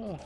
Oh.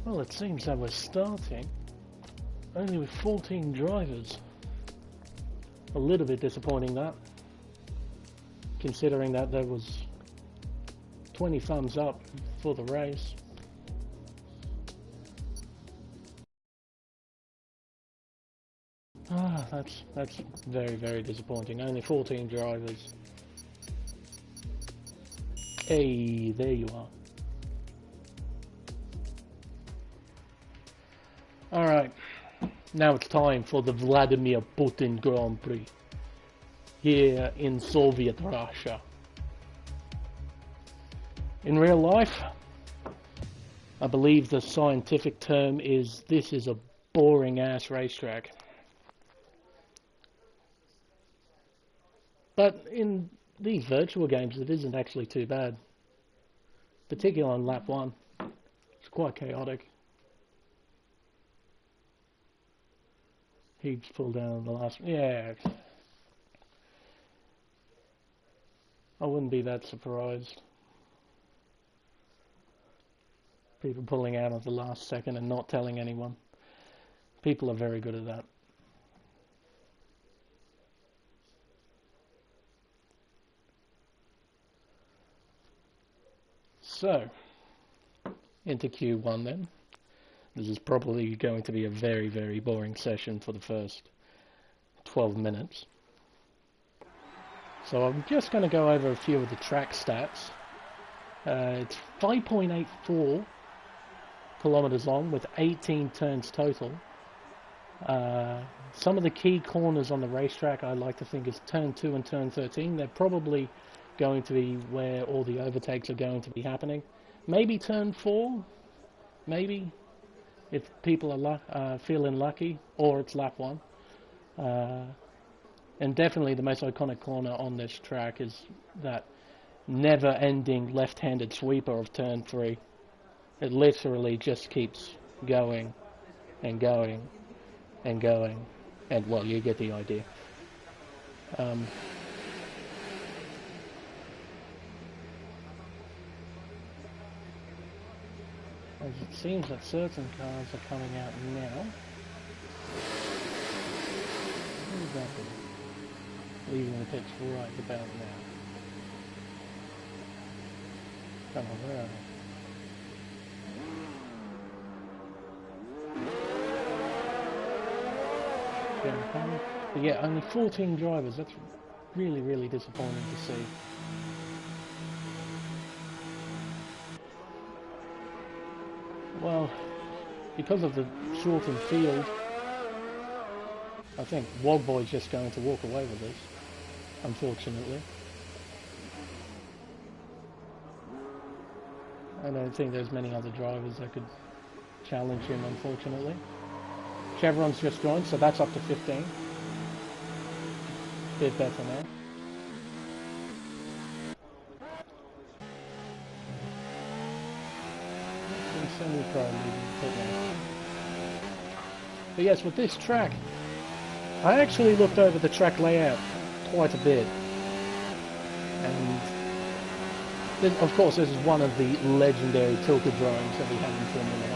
Well, it seems that we're starting only with 14 drivers. A little bit disappointing, that, considering that there was 20 thumbs up for the race. That's very, very disappointing. Only 14 drivers. Hey, there you are. Alright, now it's time for the Vladimir Putin Grand Prix here in Soviet Russia. In real life, I believe the scientific term is this is a boring ass racetrack. But in these virtual games it isn't actually too bad. Particularly on lap 1. It's quite chaotic. He's pulled down the last... Yeah. I wouldn't be that surprised. People pulling out at the last second and not telling anyone. People are very good at that. So, into Q1 then. This is probably going to be a very, very boring session for the first 12 minutes. So I'm just going to go over a few of the track stats. It's 5.84 kilometers long with 18 turns total. Some of the key corners on the racetrack I like to think is turn 2 and turn 13. They're probably going to be where all the overtakes are going to be happening. Maybe turn 4, maybe, if people are feeling lucky, or it's lap 1. And definitely the most iconic corner on this track is that never-ending left-handed sweeper of turn 3. It literally just keeps going and going and going, and well, you get the idea. As it seems that certain cars are coming out now. What is that doing? Leaving the pits right about now. Come on, where are they? But yeah, only 14 drivers. That's really, really disappointing to see. Well, because of the shortened field, I think Wogboy's just going to walk away with this, unfortunately. I don't think there's many other drivers that could challenge him, unfortunately. Chevron's just joined, so that's up to 15. Bit better now. Semi-pro leading pit lane. But yes, with this track, I actually looked over the track layout quite a bit, and this, of course, this is one of the legendary tiltadromes that we have in Formula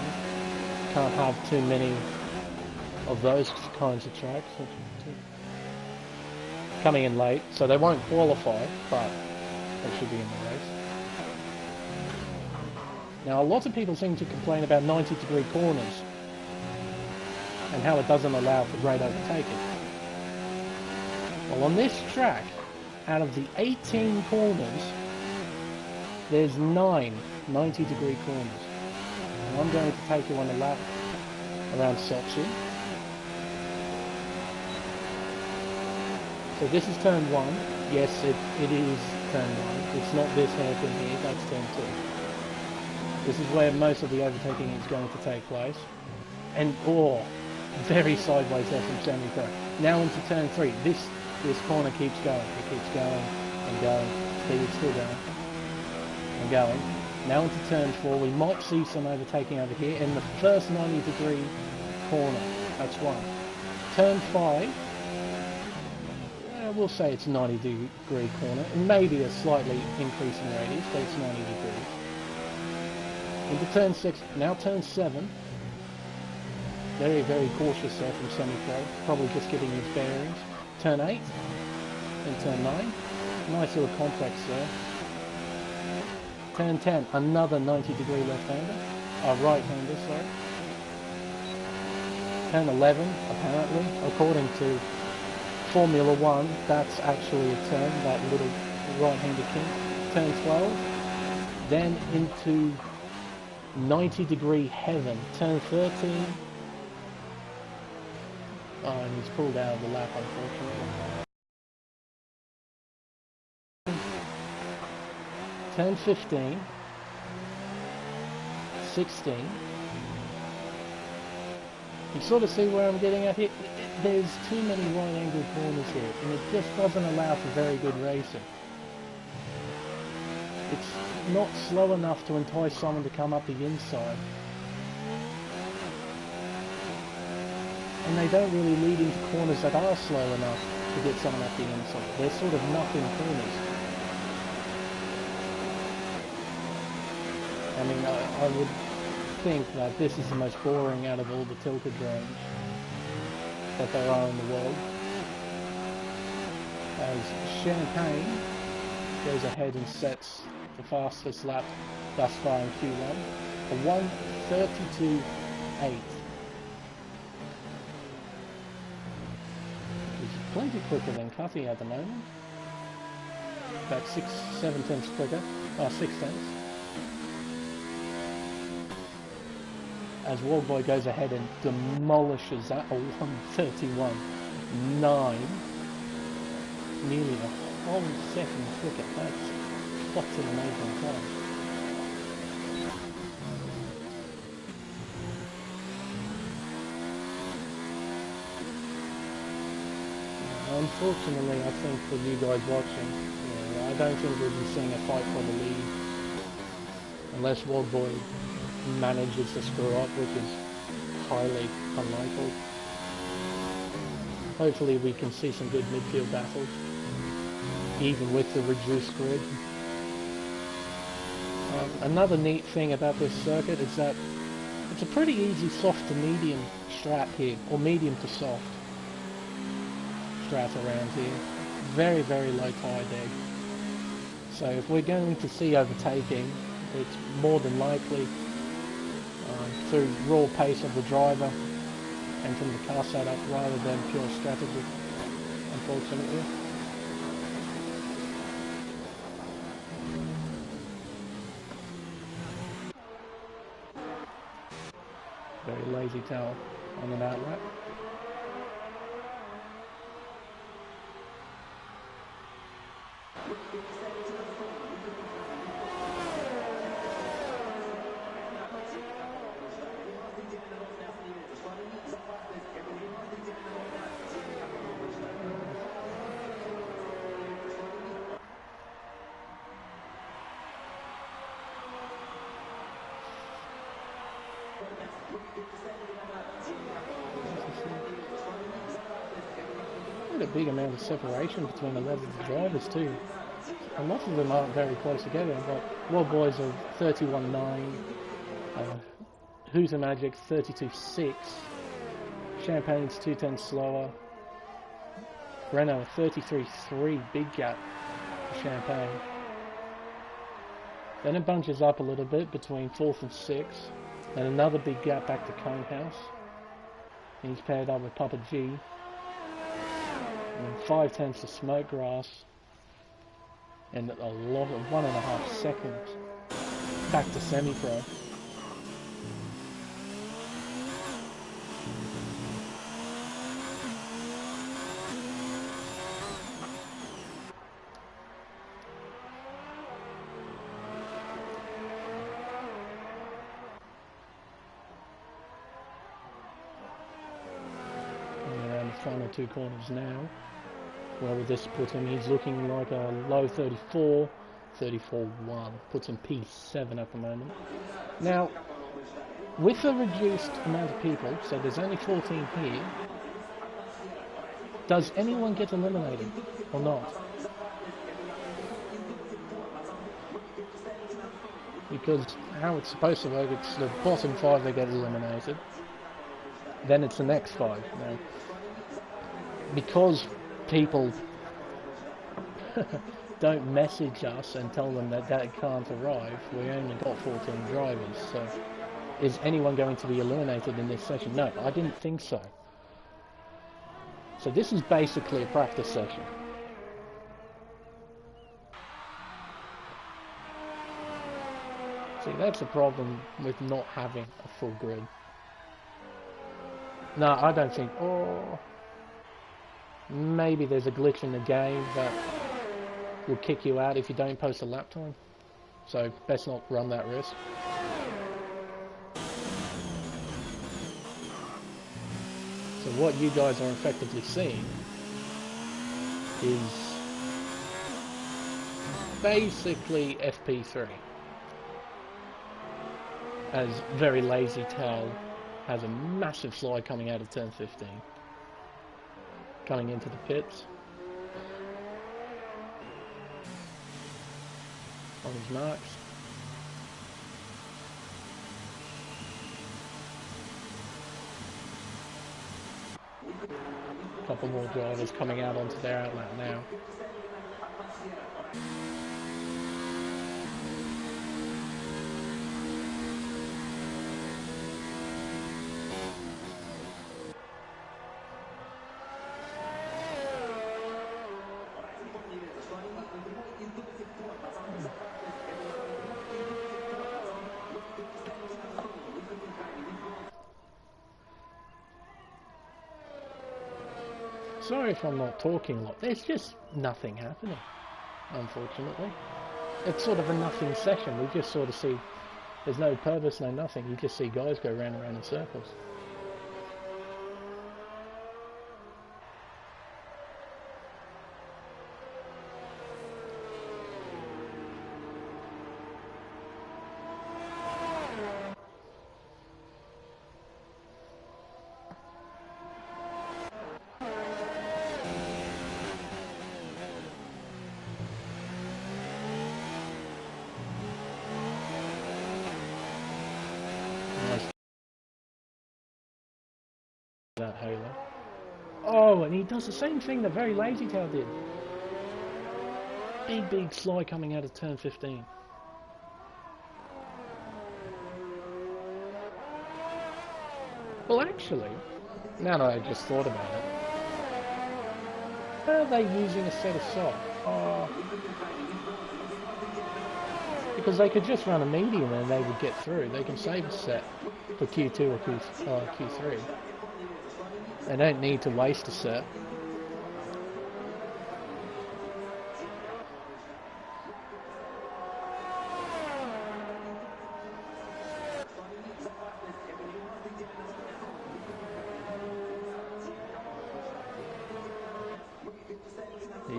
1. Can't have too many of those kinds of tracks. Coming in late, so they won't qualify, but they should be in the race. Now, a lot of people seem to complain about 90-degree corners and how it doesn't allow for great overtaking. Well, on this track, out of the 18 corners, there's 9 90-degree corners. And I'm going to take you on a lap around Sochi. So this is turn 1. Yes, it is turn 1. It's not this hairpin here, that's turn 2. This is where most of the overtaking is going to take place. And, very sideways there from semi-pro. Now into turn 3. This corner keeps going. It keeps going and going. Speed still going and going. Now into turn 4. We might see some overtaking over here in the first 90-degree corner. That's one. Turn 5. We'll say it's a 90-degree corner. It may be a slightly increasing radius, but it's 90 degrees. Into turn 6, now turn 7. Very, very cautious there from semi-pro. Probably just getting his bearings. Turn 8. And turn 9. Nice little complex there. Turn 10, another 90-degree left-hander. Right-hander, sorry. Turn 11, apparently, according to Formula 1, that's actually a turn, that little right-hander kink. Turn 12. Then into 90-degree heaven. Turn 13. Oh, and he's pulled out of the lap, unfortunately. Turn 15. 16. You sort of see where I'm getting at here? There's too many right-angle corners here, and it just doesn't allow for very good racing. It's not slow enough to entice someone to come up the inside. And they don't really lead into corners that are slow enough to get someone up the inside. They're sort of nothing corners. I mean, I would think that this is the most boring out of all the tiltadromes that there are in the world. As Champagne goes ahead and sets the fastest lap thus far in Q1, a 1:32.8. Which is plenty quicker than Cutty at the moment. About 6-7 tenths quicker, 6 tenths. As Wogboy goes ahead and demolishes that, a 1:31.9. Nearly a whole second quicker. That's an amazing time. Unfortunately, I think for you guys watching, I don't think we'll be seeing a fight for the lead unless World Boy manages to screw up, which is highly unlikely. Hopefully we can see some good midfield battles, even with the reduced grid. Another neat thing about this circuit is that it's a pretty easy soft to medium strat here, or medium to soft strat around here. Very, very low tide edge. So if we're going to see overtaking, it's more than likely through raw pace of the driver and from the car setup rather than pure strategy, unfortunately. Very lazy tail on an outlap. Quite a big amount of separation between a lot of the drivers too. A lot of them aren't very close together, but World Boys are 31.9, Who's a Magic 32.6, Champagne's 210 slower, Renault 33.3, big gap for Champagne. Then it bunches up a little bit between 4th and 6th, and another big gap back to Conehouse. He's paired up with Papa G. And 5/10 to Smokegrass, and a lot of 1.5 seconds back to semi-pro. Around the final two corners now. Where would this put him? He's looking like a low 34, 34.1. Puts him P7 at the moment. Now, with a reduced amount of people, so there's only 14 here, does anyone get eliminated or not? Because how it's supposed to work, it's the bottom 5 that get eliminated. Then it's the next 5. Now, because people don't message us and tell them that they can't arrive, we only got 14 drivers, so is anyone going to be eliminated in this session? No, I didn't think so. So this is basically a practice session. See, that's the problem with not having a full grid. No, I don't think, maybe there's a glitch in the game that will kick you out if you don't post a lap time. So best not run that risk. So what you guys are effectively seeing is basically FP3. As Very Lazy Tail has a massive slide coming out of turn 15. Coming into the pits on his marks. A couple more drivers coming out onto their outlet now. Sorry if I'm not talking a lot. There's just nothing happening, unfortunately. It's sort of a nothing session. We just sort of see, there's no purpose, no nothing. You just see guys go round and round in circles. does the same thing that Very Lazy Tail did. Big slide coming out of turn 15. Well, actually, now that I just thought about it, are they using a set of softs? Because they could just run a medium and they would get through. They can save a set for Q2 or Q3. They don't need to waste a set.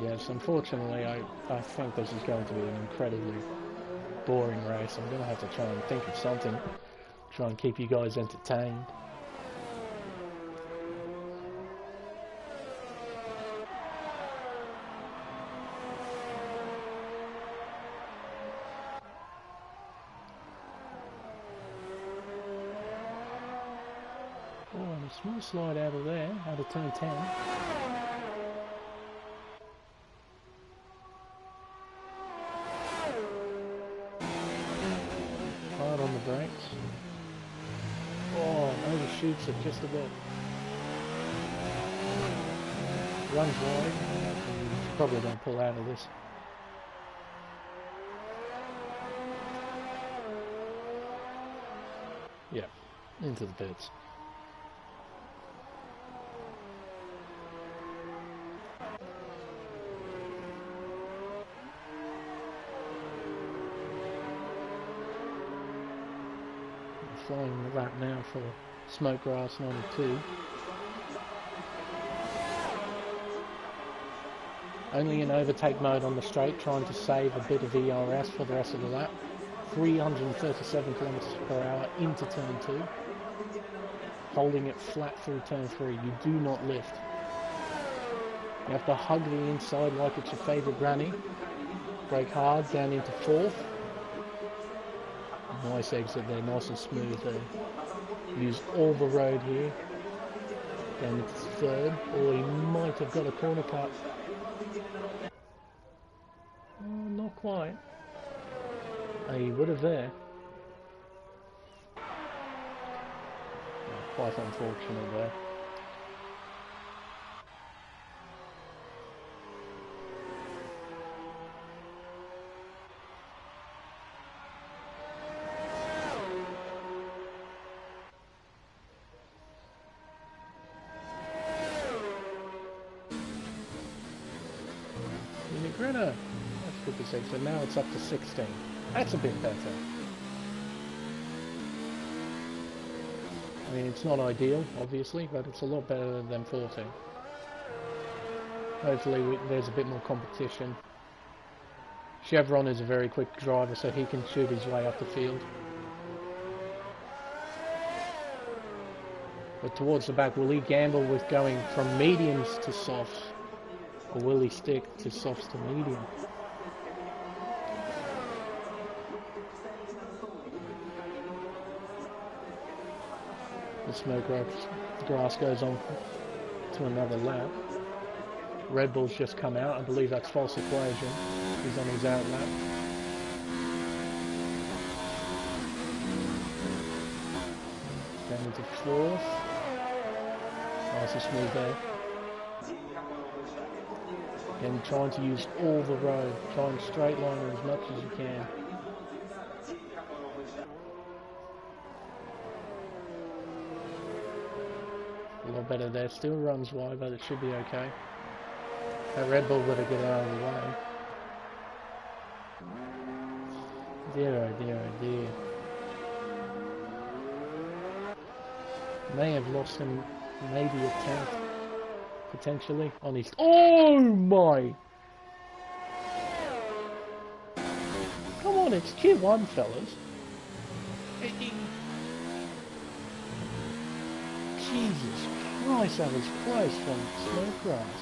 Yes, unfortunately, I think this is going to be an incredibly boring race. I'm going to have to try and think of something, try and keep you guys entertained. Oh, and a small slide out of there, out of turn 10. Hard on the brakes. Oh, overshoots it just a bit. Runs wide. Probably going to pull out of this. Yeah, into the pits. Flying the lap now for Smokegrass 92. Only in overtake mode on the straight, trying to save a bit of ERS for the rest of the lap. 337 kilometers per hour into turn 2. Holding it flat through turn 3. You do not lift. You have to hug the inside like it's your favourite granny. Brake hard down into 4th. Nice exit there, nice and smooth there. Use all the road here. Down into 3rd. Or he might have got a corner cut. Oh, not quite. He would have there. Oh, quite unfortunate there. Greta. That's 56, so now it's up to 16. That's a bit better. I mean, it's not ideal, obviously, but it's a lot better than 14. Hopefully there's a bit more competition. Chevron is a very quick driver, so he can shoot his way up the field. But towards the back, will he gamble with going from mediums to softs? Or will he stick to softs to medium? The Smokegrass goes on to another lap. Red Bull's just come out. I believe that's false equation. He's on his out lap. Down into 4th. Nice and smooth there. And trying to use all the road. Try and straight line it as much as you can. A lot better there. Still runs wide, but it should be okay. That Red Bull better get out of the way. Dear, oh dear, oh dear. May have lost him maybe a tenth. Potentially on his... Oh my! Come on, it's Q1, fellas. Jesus Christ, that was close from Smokegrass.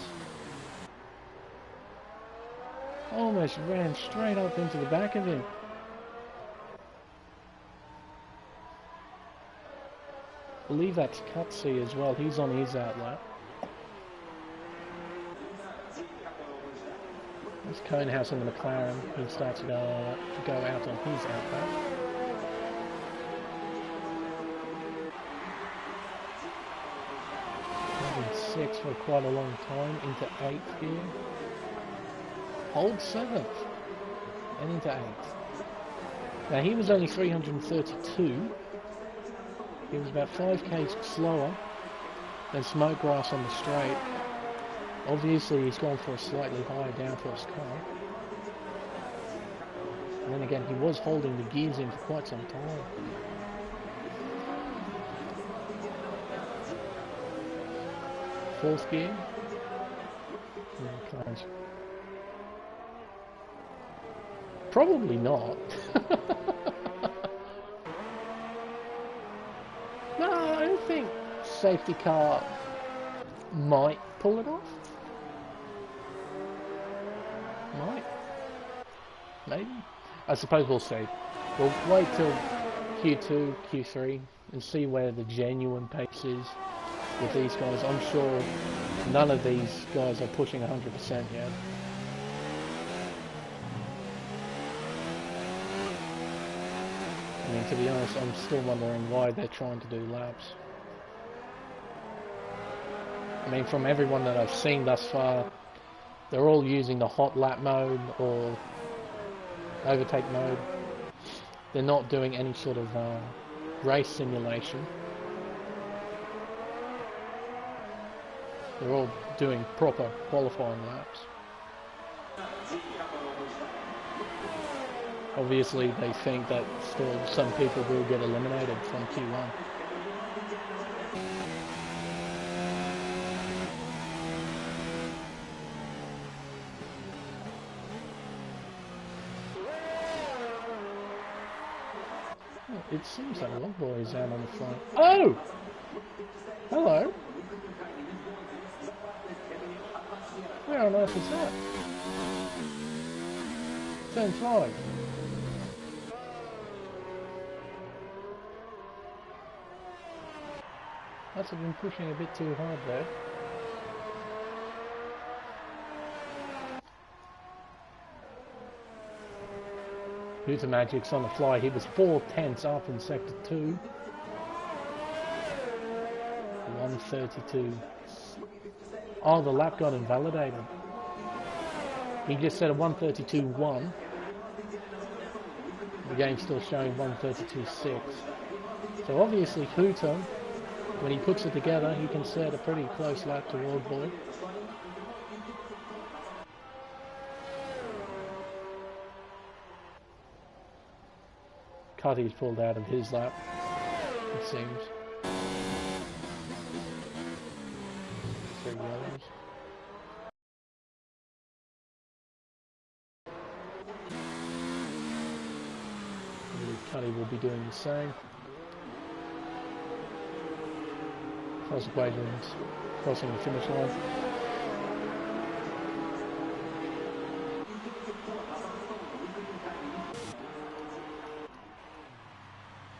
Almost ran straight up into the back of him. I believe that's Cutsy as well. He's on his outlap. There's Conehouse in the McLaren. He starts to go out on his outback. Sixth for quite a long time, into 8th gear. Hold 7th and into 8th. Now he was only 332. He was about 5k slower than Smokegrass on the straight. Obviously he's gone for a slightly higher downforce car. And then again, he was holding the gears in for quite some time. Fourth gear. Close. Probably not. No, I don't think safety car might pull it off. Might. Maybe. I suppose we'll see. We'll wait till Q2, Q3 and see where the genuine pace is with these guys. I'm sure none of these guys are pushing 100% yet. I mean, to be honest, I'm still wondering why they're trying to do laps. I mean, from everyone that I've seen thus far, they're all using the hot lap mode or overtake mode. They're not doing any sort of race simulation. They're all doing proper qualifying laps. Obviously they think that still some people will get eliminated from Q1. It seems that Logboy is out on the front. Oh! Hello! Where on earth is that? Turn 5. Must have been pushing a bit too hard there. Hooter Magic's on the fly. He was 4/10 up in sector 2. 132. Oh, the lap got invalidated. He just said a 132.1. The game's still showing 132.6. So obviously Hooter, when he puts it together, he can set a pretty close lap to Old Boy. Cutty's pulled out of his lap, it seems. 3 yellows. Cutty will be doing the same. Cross equations, crossing the finish line.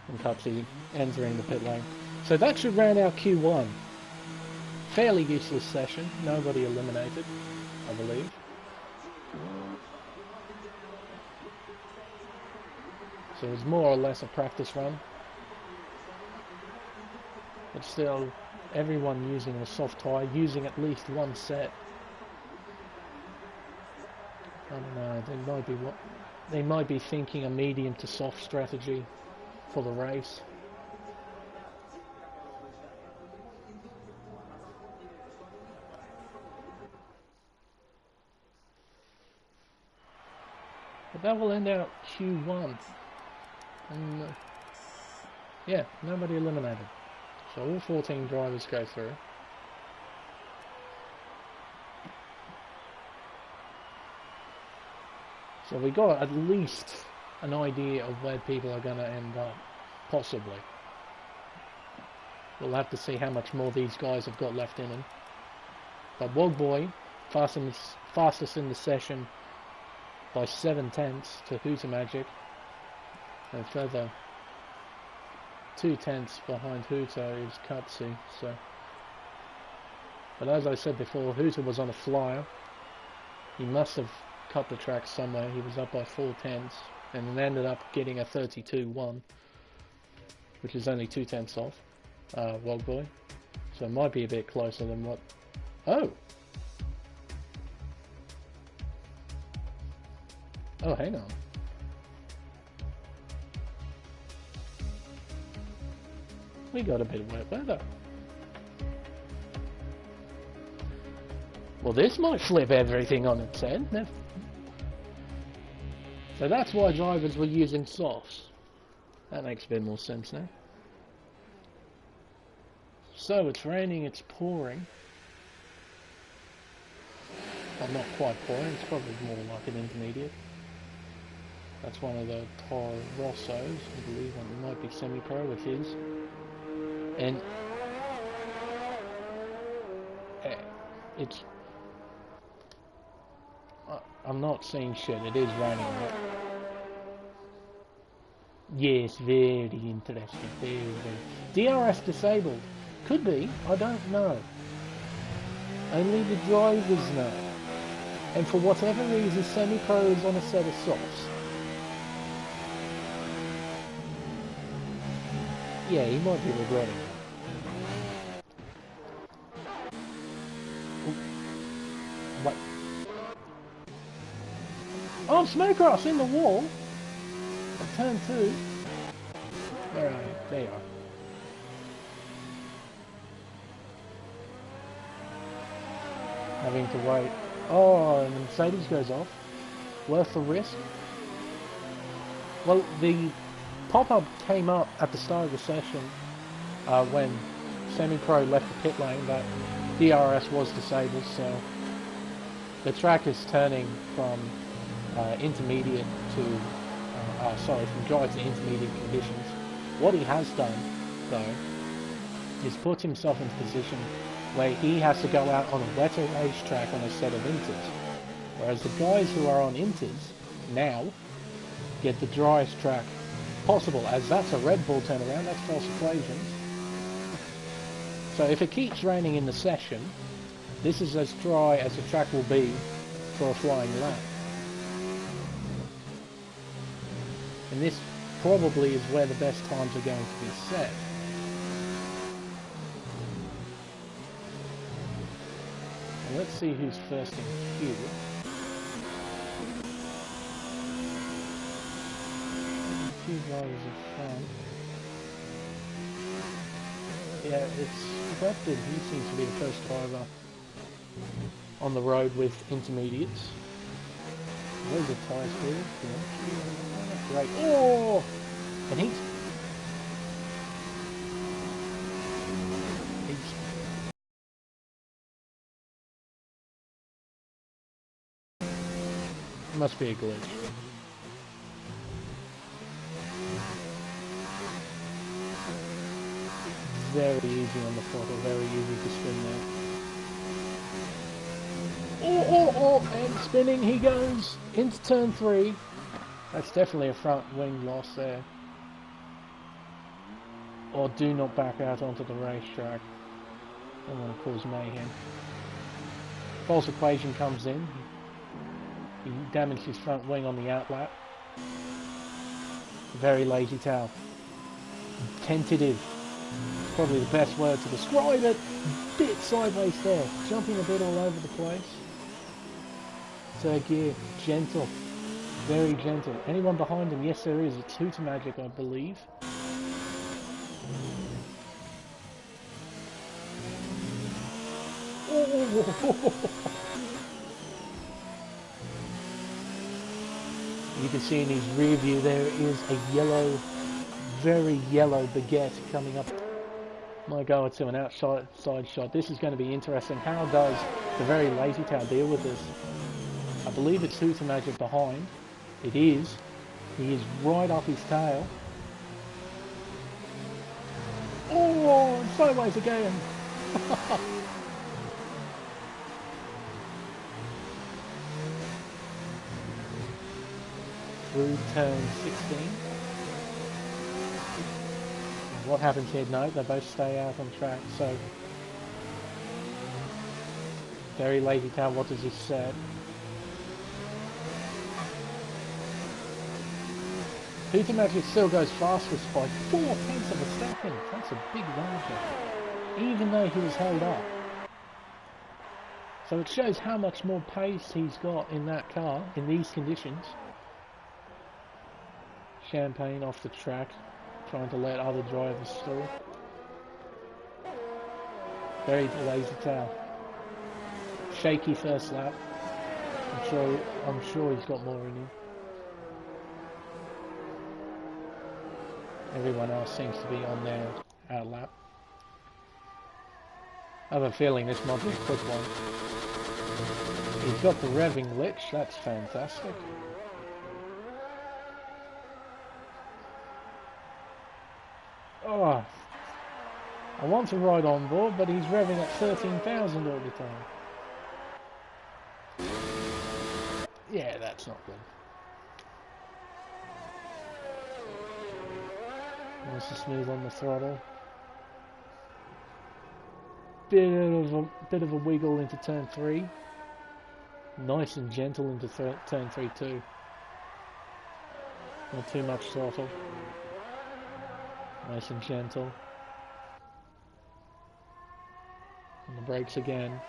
And Cutty entering the pit lane. So that should round out Q1. Fairly useless session, nobody eliminated, I believe. So it was more or less a practice run. But still, everyone using a soft tyre, using at least one set. I don't know, they might be thinking a medium to soft strategy for the race. But that will end out Q1. And yeah, nobody eliminated. So all 14 drivers go through. So we got at least an idea of where people are going to end up, possibly. We'll have to see how much more these guys have got left in them. But Wogboy, fastest in the session by 7/10 to Hooter Magic, and further 2/10 behind Hooter is Cutty. So, but as I said before, Hooter was on a flyer. He must have cut the track somewhere. He was up by 4 tenths and then ended up getting a 32-1, which is only 2 tenths off Wild Boy. So it might be a bit closer than what... Oh! Oh, hang on. We got a bit of wet weather. Well, this might flip everything on its head. So that's why drivers were using softs. That makes a bit more sense now. So it's raining, it's pouring. Well, not quite pouring, it's probably more like an intermediate. That's one of the Toro Rossos, I believe, and it might be semi-pro with his. And it's... I'm not seeing shit, it is raining. But yes, very interesting, very. DRS disabled. Could be, I don't know. Only the drivers know. And for whatever reason, semi-pro is on a set of softs. Yeah, he might be regretting it. Wait. Oh, Snowcross in the wall. Turn 2. Where are you? There you are. Having to wait. Oh, and the Mercedes goes off. Worth the risk. Well, the pop-up came up at the start of the session when Semi-Pro left the pit lane that DRS was disabled, so the track is turning from intermediate to, from dry to intermediate conditions. What he has done, though, is put himself in a position where he has to go out on a wetter racetrack on a set of inters, whereas the guys who are on inters now get the driest track possible, as that's a Red Bull turnaround, that's false equations. So if it keeps raining in the session, this is as dry as the track will be for a flying lap. And this probably is where the best times are going to be set. And let's see who's first in queue. A few drivers in front. Yeah, it's expected he seems to be the first driver on the road with intermediates. Those are tyres here. Yeah. Great. Oh! And he's must be a glitch. Very easy on the throttle, very easy to spin there. And spinning he goes into turn 3. That's definitely a front wing loss there. Or do not back out onto the racetrack. Don't want to cause mayhem. False equation comes in. He damaged his front wing on the outlap. Very lazy tail. Tentative. Probably the best word to describe it. Bit sideways there. Jumping a bit all over the place. Third gear. Gentle. Very gentle. Anyone behind him? Yes, there is. It's Hooter Magic, I believe. You can see in his rear view there is a yellow, very yellow baguette coming up. Might go to an outside shot. This is going to be interesting. How does the very lazy tail deal with this? I believe it's Hooter Magic behind. It is. He is right off his tail. Oh, sideways again. Through turn 16. What happens here? No, they both stay out on track. So, very lazy tail. What does he set? Peter Magic still goes fastest by 4/10 of a second. That's a big margin, even though he was held up. So it shows how much more pace he's got in that car in these conditions. Champagne off the track, trying to let other drivers through. Very lazy tail. Shaky first lap. I'm sure he's got more in him. Everyone else seems to be on their out lap. I have a feeling this might be a quick one. He's got the revving glitch, that's fantastic. Oh, I want to ride on board, but he's revving at 13,000 all the time. Yeah, that's not good. Nice and smooth on the throttle. Bit of a wiggle into turn 3. Nice and gentle into turn 3 too. Not too much throttle. Nice and gentle. On the brakes again.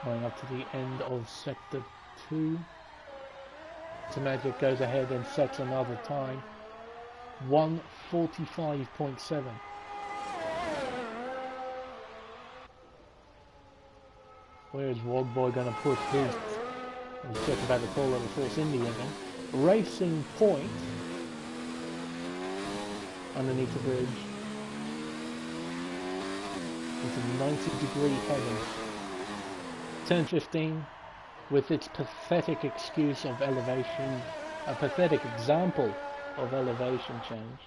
Going up to the end of sector 2. Magic goes ahead and sets another time. 1:45.7. Where is Wogboy going to push his? He's just about to call it a Force India again. Racing Point underneath the bridge. It's a 90-degree heading. Turn 15, with its pathetic excuse of elevation, a pathetic example of elevation change.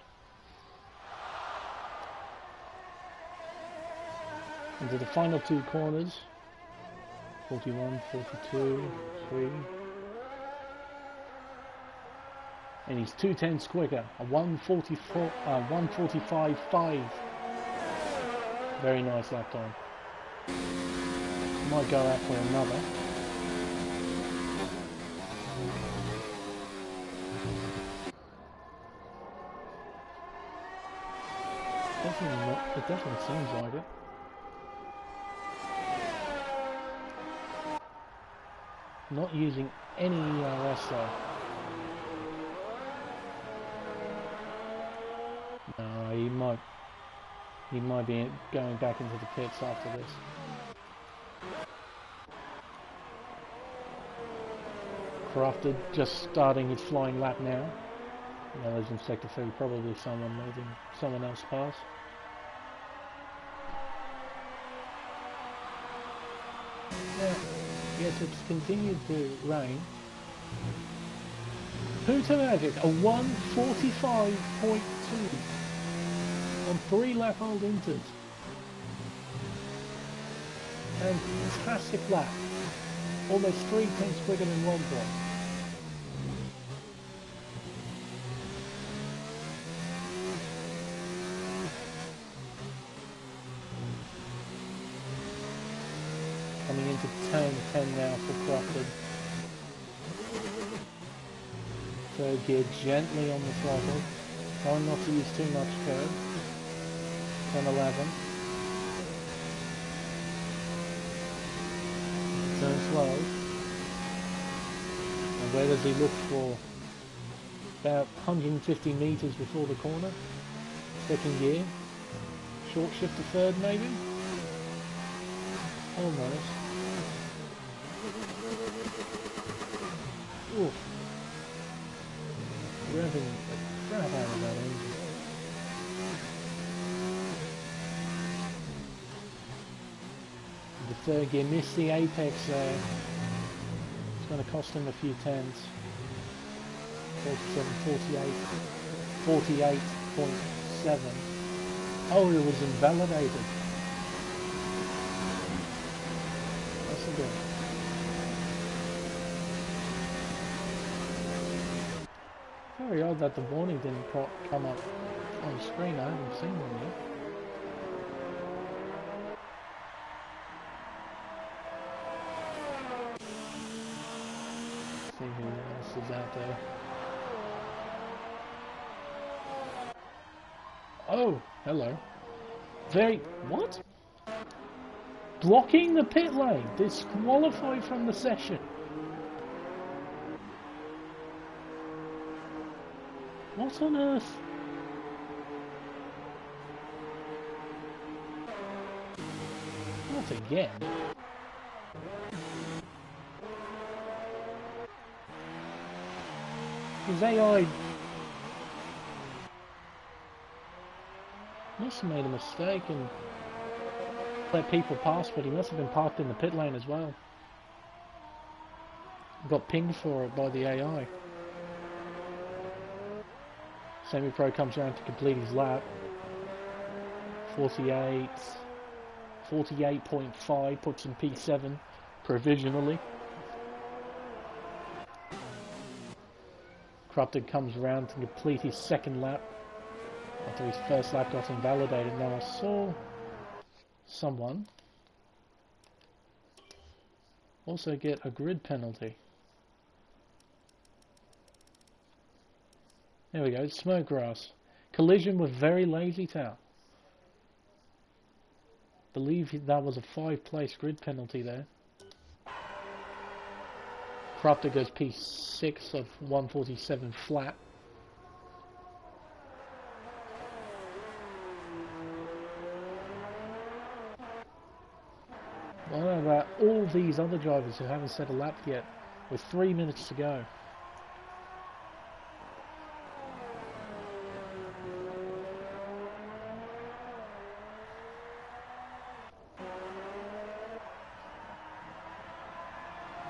Into the final 2 corners, 41, 42, 3. And he's 2/10 quicker, a 1:45.5. Very nice lap time. Might go out for another. It definitely seems like it. Not using any ERS though. No, he might be going back into the pits after this. Corrupted, just starting his flying lap now. Yellows in sector 3, probably someone else pass. Now, yes, it's continued to rain. Peter Magic, a 1:45.2 on 3 lap old inters. Fantastic lap. Almost 3/10 quicker than Wogboy. Coming into turn 10 now for Crawford. Third gear gently on the throttle. Trying not to use too much curve. Turn 11. Turn slow. And where does he look for? About 150 meters before the corner. Second gear. Short shift to third maybe? Almost. Oof. Revving the crap out of that engine. The third gear missed the apex there. It's going to cost him a few tenths. 47, 48, 48.7. Oh, it was invalidated. That's a bit. Very odd that the warning didn't come up on screen. I haven't seen one yet. See who else is out there. Oh, hello. What? Blocking the pit lane. Disqualified from the session. What on earth? Not again. His AI must have made a mistake and let people pass, but he must have been parked in the pit lane as well. Got pinged for it by the AI. Semi-Pro comes around to complete his lap. 48.5, puts in P7 provisionally. Corrupted comes around to complete his second lap after his first lap got invalidated. Now I saw someone also get a grid penalty. There we go, Smokegrass. Collision with very lazy tail. Believe that was a 5-place grid penalty there. Corrupted goes P6 of 147 flat. What about all these other drivers who haven't set a lap yet with 3 minutes to go?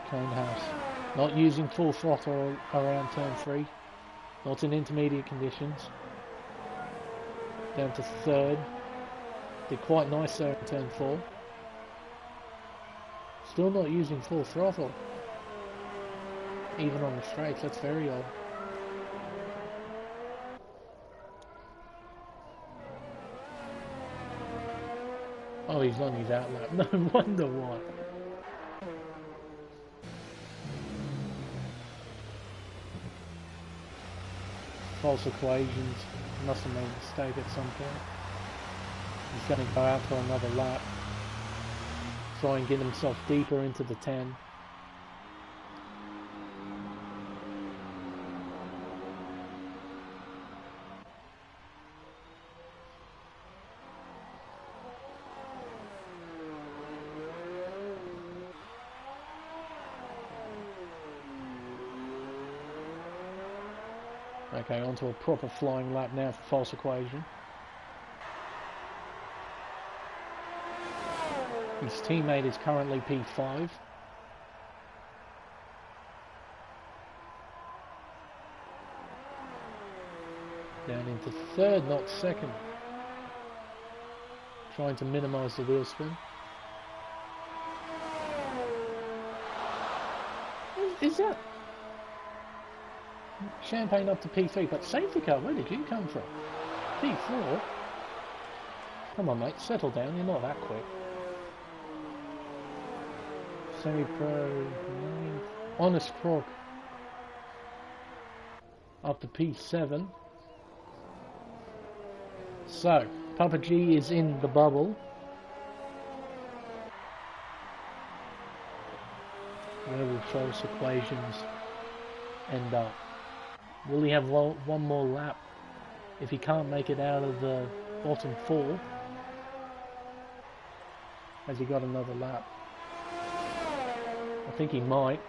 House. Not using full throttle around turn 3. Not in intermediate conditions. Down to third. Did quite nice there in turn 4. Still not using full throttle. Even on the straights, that's very odd. Oh, he's on his outlap. No wonder why. False equations. Must have made a mistake at some point. He's going to go out for another lap. Try and get himself deeper into the 10. Okay, onto a proper flying lap now for false equation. His teammate is currently P5. Down into third, not second. Trying to minimise the wheel spin. Is that Champagne up to P3, but safety car, where did you come from? P4? Come on mate, settle down, you're not that quick. Semi-Pro 9. Honest Croc up to P7. So, Papa G is in the bubble. Where will false equations end up? Will he have one more lap if he can't make it out of the bottom 4? Has he got another lap? I think he might.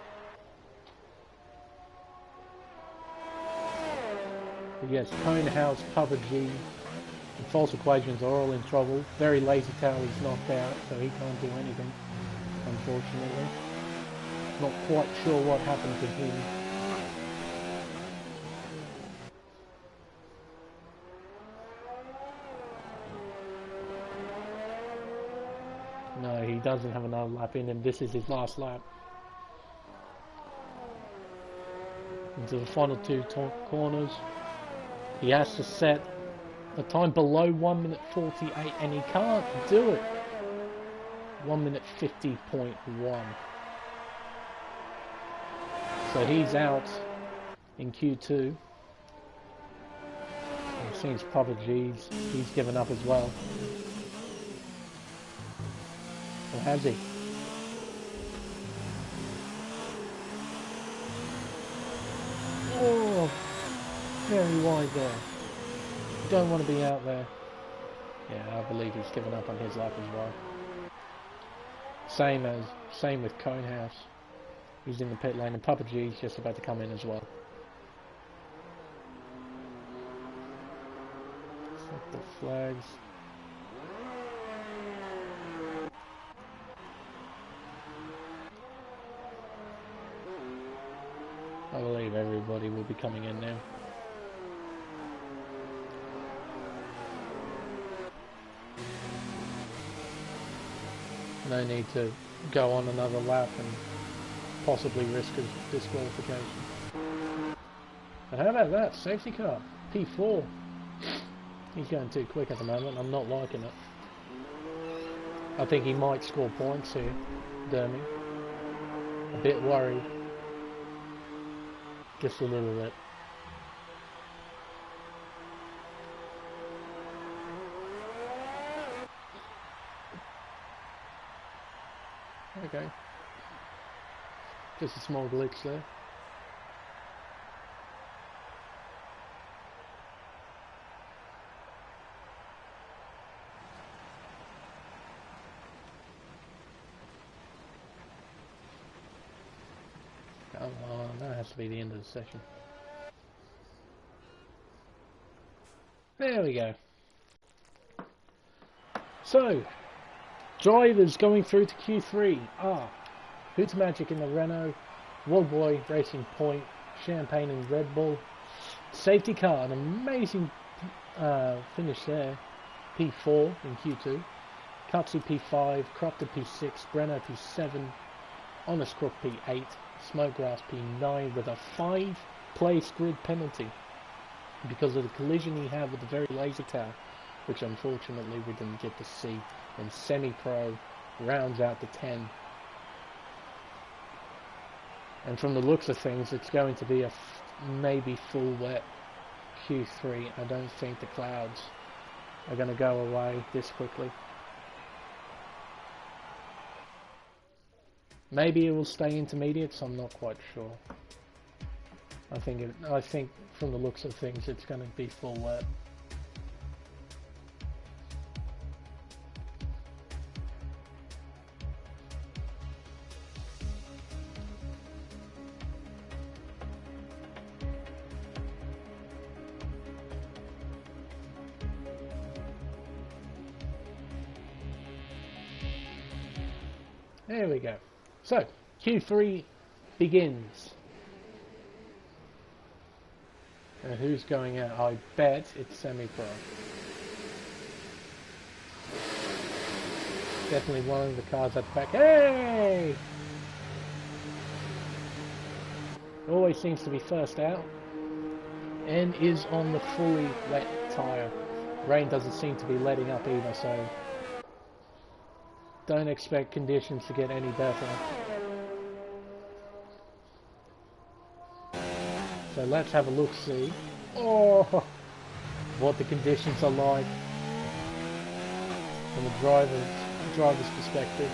But yes, Conehouse, Papa G, and false equations are all in trouble. Very lazy tail, he's knocked out, so he can't do anything, unfortunately. Not quite sure what happened to him. No, he doesn't have another lap in him. This is his last lap. into the final two corners. He has to set a time below 1 minute 48, and he can't do it. 1 minute 50.1. So he's out in Q2. It seems Prodigy's he's given up as well. Or has he? Oh, very wide there. Don't want to be out there. Yeah, I believe he's given up on his lap as well. Same with Conehouse. He's in the pit lane, and Papa G's just about to come in as well. Set the flags. I believe everybody will be coming in now. No need to go on another lap and possibly risk a disqualification. But how about that? Safety car. P4. He's going too quick at the moment. I'm not liking it. I think he might score points here. Dermy. A bit worried. Just a little bit. Okay. Just a small glitch there. Come on, that has to be the end of the session. There we go. So, drivers going through to Q3 are Hoots Magic in the Renault, Wogboy Racing Point, Champagne and Red Bull, Safety Car, an amazing finish there, P4 in Q2, Katsu P5, Crofter P6, Breno P7, Honest Crook P8, Smokegrass P9 with a 5-place grid penalty because of the collision he had with the very laser tower, which unfortunately we didn't get to see. And Semi-Pro rounds out the 10. And from the looks of things, it's going to be a maybe full wet Q3. I don't think the clouds are going to go away this quickly. Maybe it will stay intermediates. I'm not quite sure. I think from the looks of things, it's going to be full wet. There we go. So, Q3 begins. And who's going out? I bet it's Semi-Pro. Definitely one of the cars at the back. Hey! Always seems to be first out. And is on the fully wet tyre. Rain doesn't seem to be letting up either, so don't expect conditions to get any better. So let's have a look, see what the conditions are like from the driver's perspective.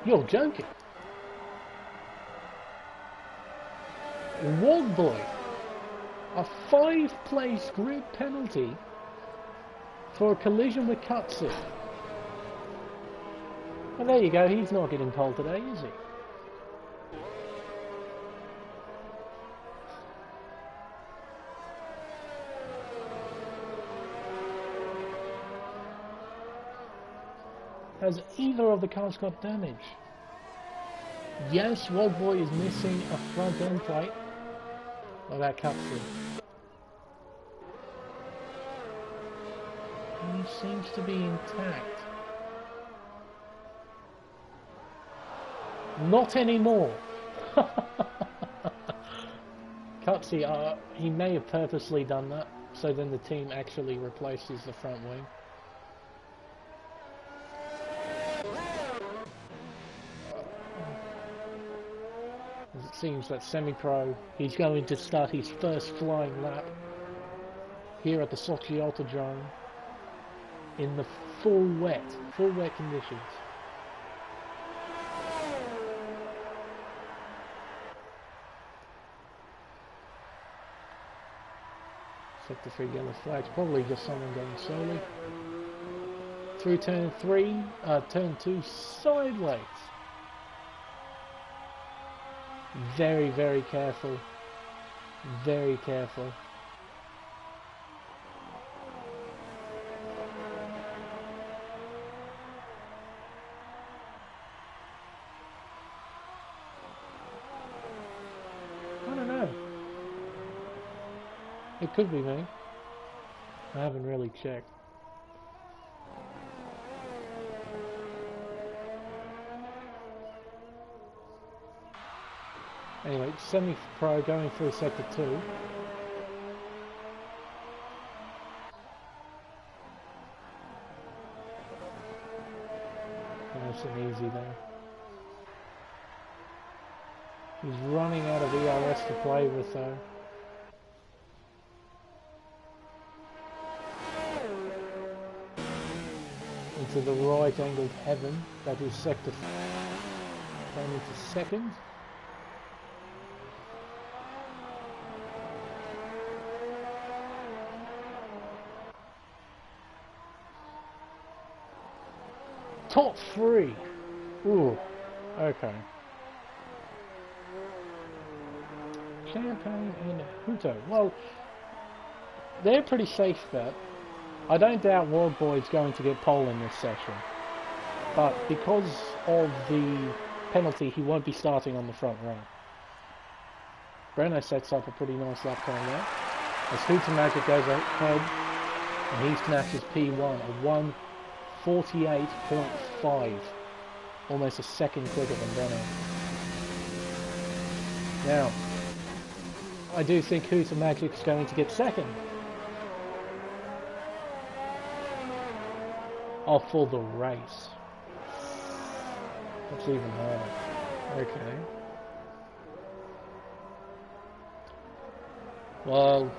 You're joking. Wogboy, a 5-place grid penalty for a collision with Katsu. And there you go, he's not getting pole today, is he? Has either of the cars got damage? Yes, Wild Boy is missing a front end plate. Well, that cuts through. He seems to be intact. Not anymore. Cutsy, he may have purposely done that, so then the team actually replaces the front wing. It seems that Semi-Pro, he's going to start his first flying lap here at the Sochi Autodrome in the full wet conditions. Sector 3 yellow flags, probably just someone going slowly. Through turn 2 sideways. Very, very careful. Very careful. I don't know. It could be me. I haven't really checked. Anyway, Semi-Pro going through Sector 2. Nice and easy there. He's running out of ERS to play with though. Into the right angled heaven, that is Sector 4. Going into second. Top 3! Ooh, okay. Champagne and Huto. Well, they're a pretty safe bet. I don't doubt Wild Boy's going to get pole in this session. But because of the penalty, he won't be starting on the front row. Breno sets up a pretty nice lap time there. As Huto Magic goes ahead, and he snatches P1, a 1:48.5. Almost a second quicker than Breno. Now, I do think Huto Magic's going to get second. Oh, for the race. That's even harder. Okay. Well,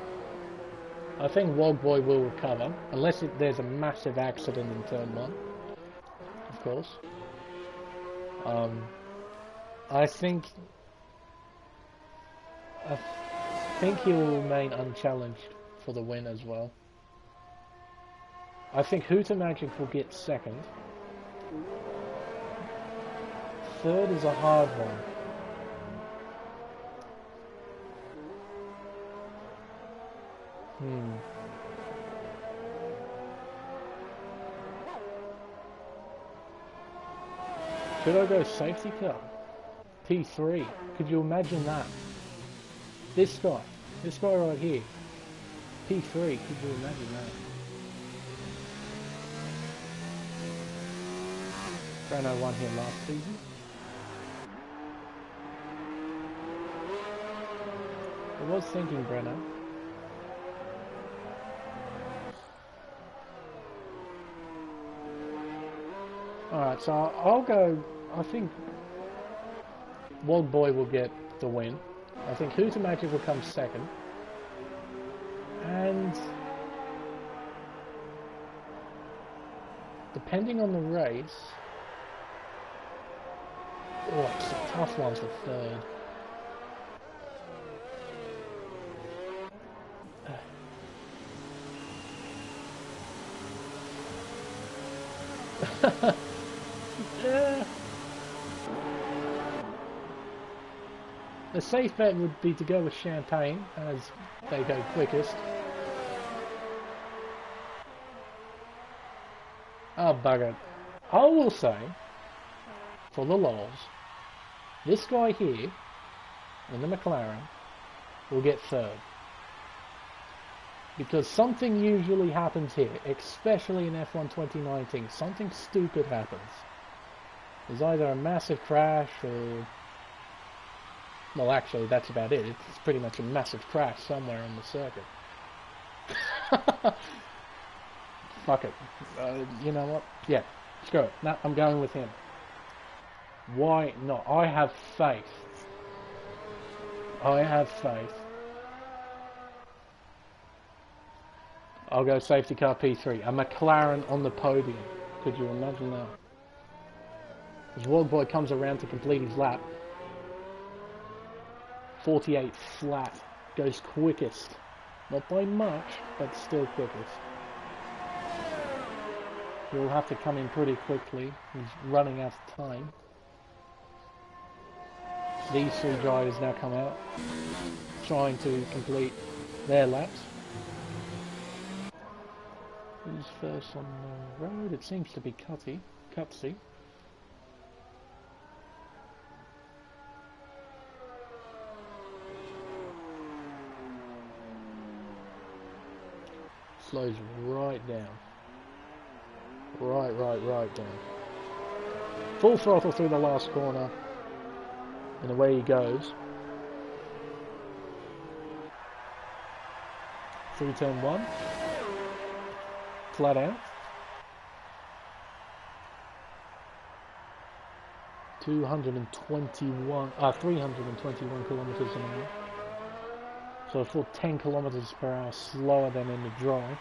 I think Wild Boy will recover, unless there's a massive accident in turn 1, of course. I think he will remain unchallenged for the win as well. I think Huto Magic will get second. Third is a hard one. Should I go safety car? P3. Could you imagine that? This guy right here. P3. Could you imagine that? Breno won here last season. I was thinking Breno. Alright, so I'll go. I think Wild Boy will get the win. I think Huto Magic will come second. And depending on the race, oh, it's a tough one for third. Yeah. The safe bet would be to go with Champagne, as they go quickest. Oh, bugger. I will say, for the lols, This guy here, in the McLaren, will get third. Because something usually happens here, especially in F1 2019. Something stupid happens. There's either a massive crash or... Well, actually, that's about it. It's pretty much a massive crash somewhere on the circuit. Fuck it. You know what? Yeah, screw it. No, I'm going with him. Why not? I have faith. I have faith. I'll go safety car P3. A McLaren on the podium. Could you imagine that? As Wogboy comes around to complete his lap. 48 flat. Goes quickest. Not by much, but still quickest. He'll have to come in pretty quickly. He's running out of time. These three drivers now come out, trying to complete their laps. Who's first on the road? It seems to be Cutsy. Slows right down. Right down. Full throttle through the last corner. And away he goes. Through turn 1. Flat out. 321 kilometers an hour. So a full 10 kilometers per hour slower than in the dry.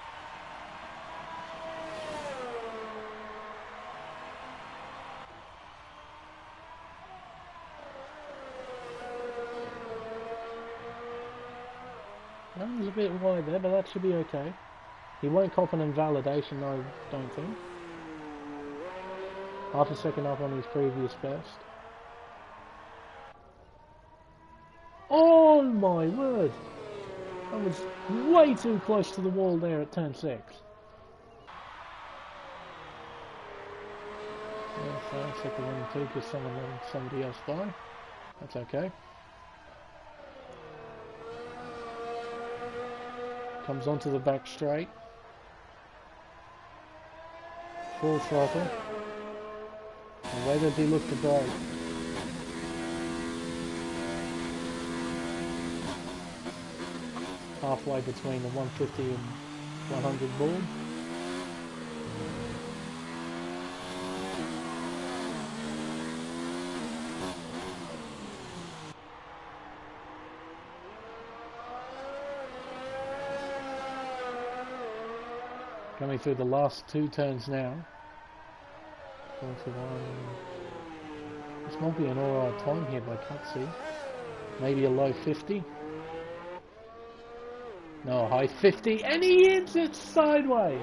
He's a bit wide there, but that should be okay. He won't cop an invalidation, I don't think. Half a second up on his previous best. Oh my word! That was way too close to the wall there at turn 6. So I'll take the 1 and 2 because somebody else by. That's okay. Comes onto the back straight. Full throttle. And where did he look to brake? Halfway between the 150 and 100 board. Coming through the last 2 turns now. 41. This might be an alright time here by Cutsy. Maybe a low 50. No, high 50, and he hits it sideways!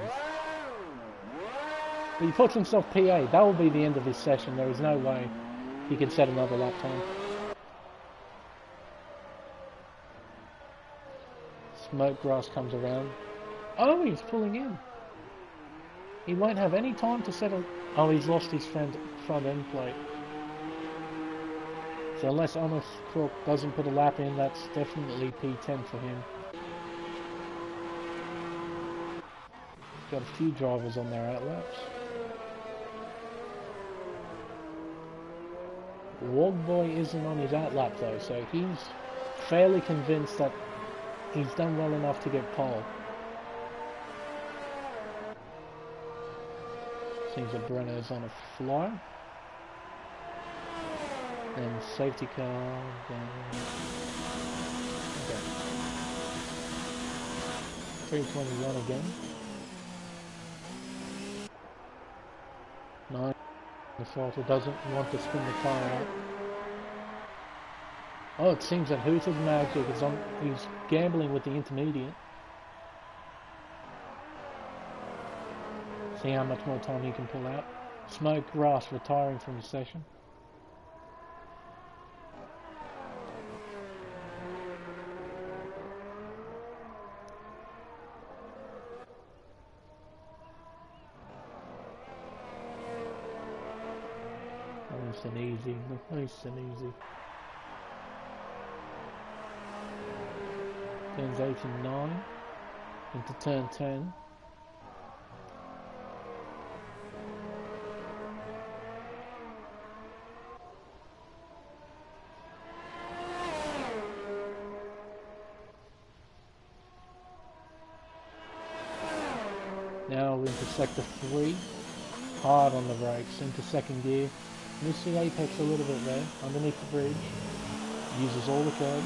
But he puts himself PA. That will be the end of his session. There is no way he can set another lap time. Smoke grass comes around. Oh, he's pulling in. He won't have any time to settle. Oh, he's lost his front end plate. So unless Honest Crook doesn't put a lap in, that's definitely P10 for him. He's got a few drivers on their outlaps. Wogboy isn't on his outlap though, so he's fairly convinced that he's done well enough to get pole. Seems that Brenner's on a flyer. And safety car. Okay. 321 again. 9. The throttle doesn't want to spin the tyre out. Oh, it seems that Hooter's Magic is on. He's gambling with the intermediate. See how much more time he can pull out. Smoke Grass retiring from the session. Nice and easy, nice and easy. Turns 8 and 9 into turn 10. Now into sector 3, hard on the brakes, into second gear, missed the apex a little bit there, underneath the bridge, uses all the curb,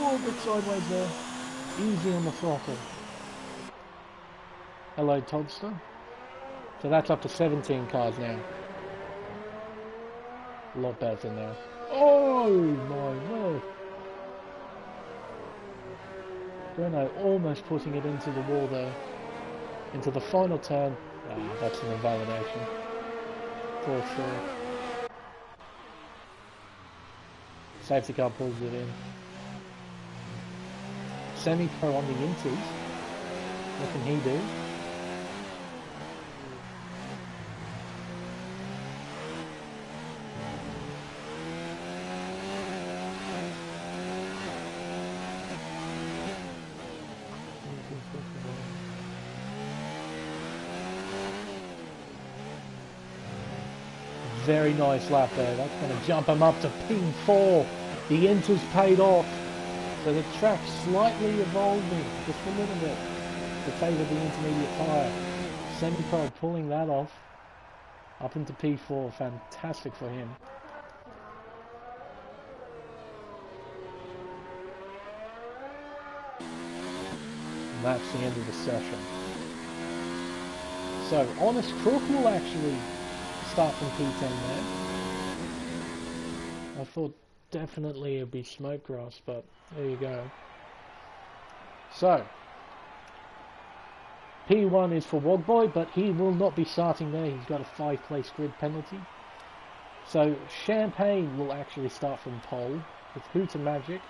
oh, a bit sideways there, easy on the throttle. Hello Todster. So that's up to 17 cars now. A lot better now. Oh my word. Breno almost putting it into the wall there. Into the final turn. That's an invalidation. For sure. Safety car pulls it in. Semi-pro on the inties. What can he do? Very nice lap there. That's going to jump him up to P4. The inter's paid off. So the track's slightly evolving, just a little bit, to favour the intermediate tyre. Semi-pro pulling that off. Up into P4. Fantastic for him. And that's the end of the session. So, Honest Crook will actually start from P10 there. I thought definitely it'd be Smokegrass, but there you go. So, P1 is for Wogboy, but he will not be starting there. He's got a 5-place grid penalty. So, Champagne will actually start from pole with Hooter Magic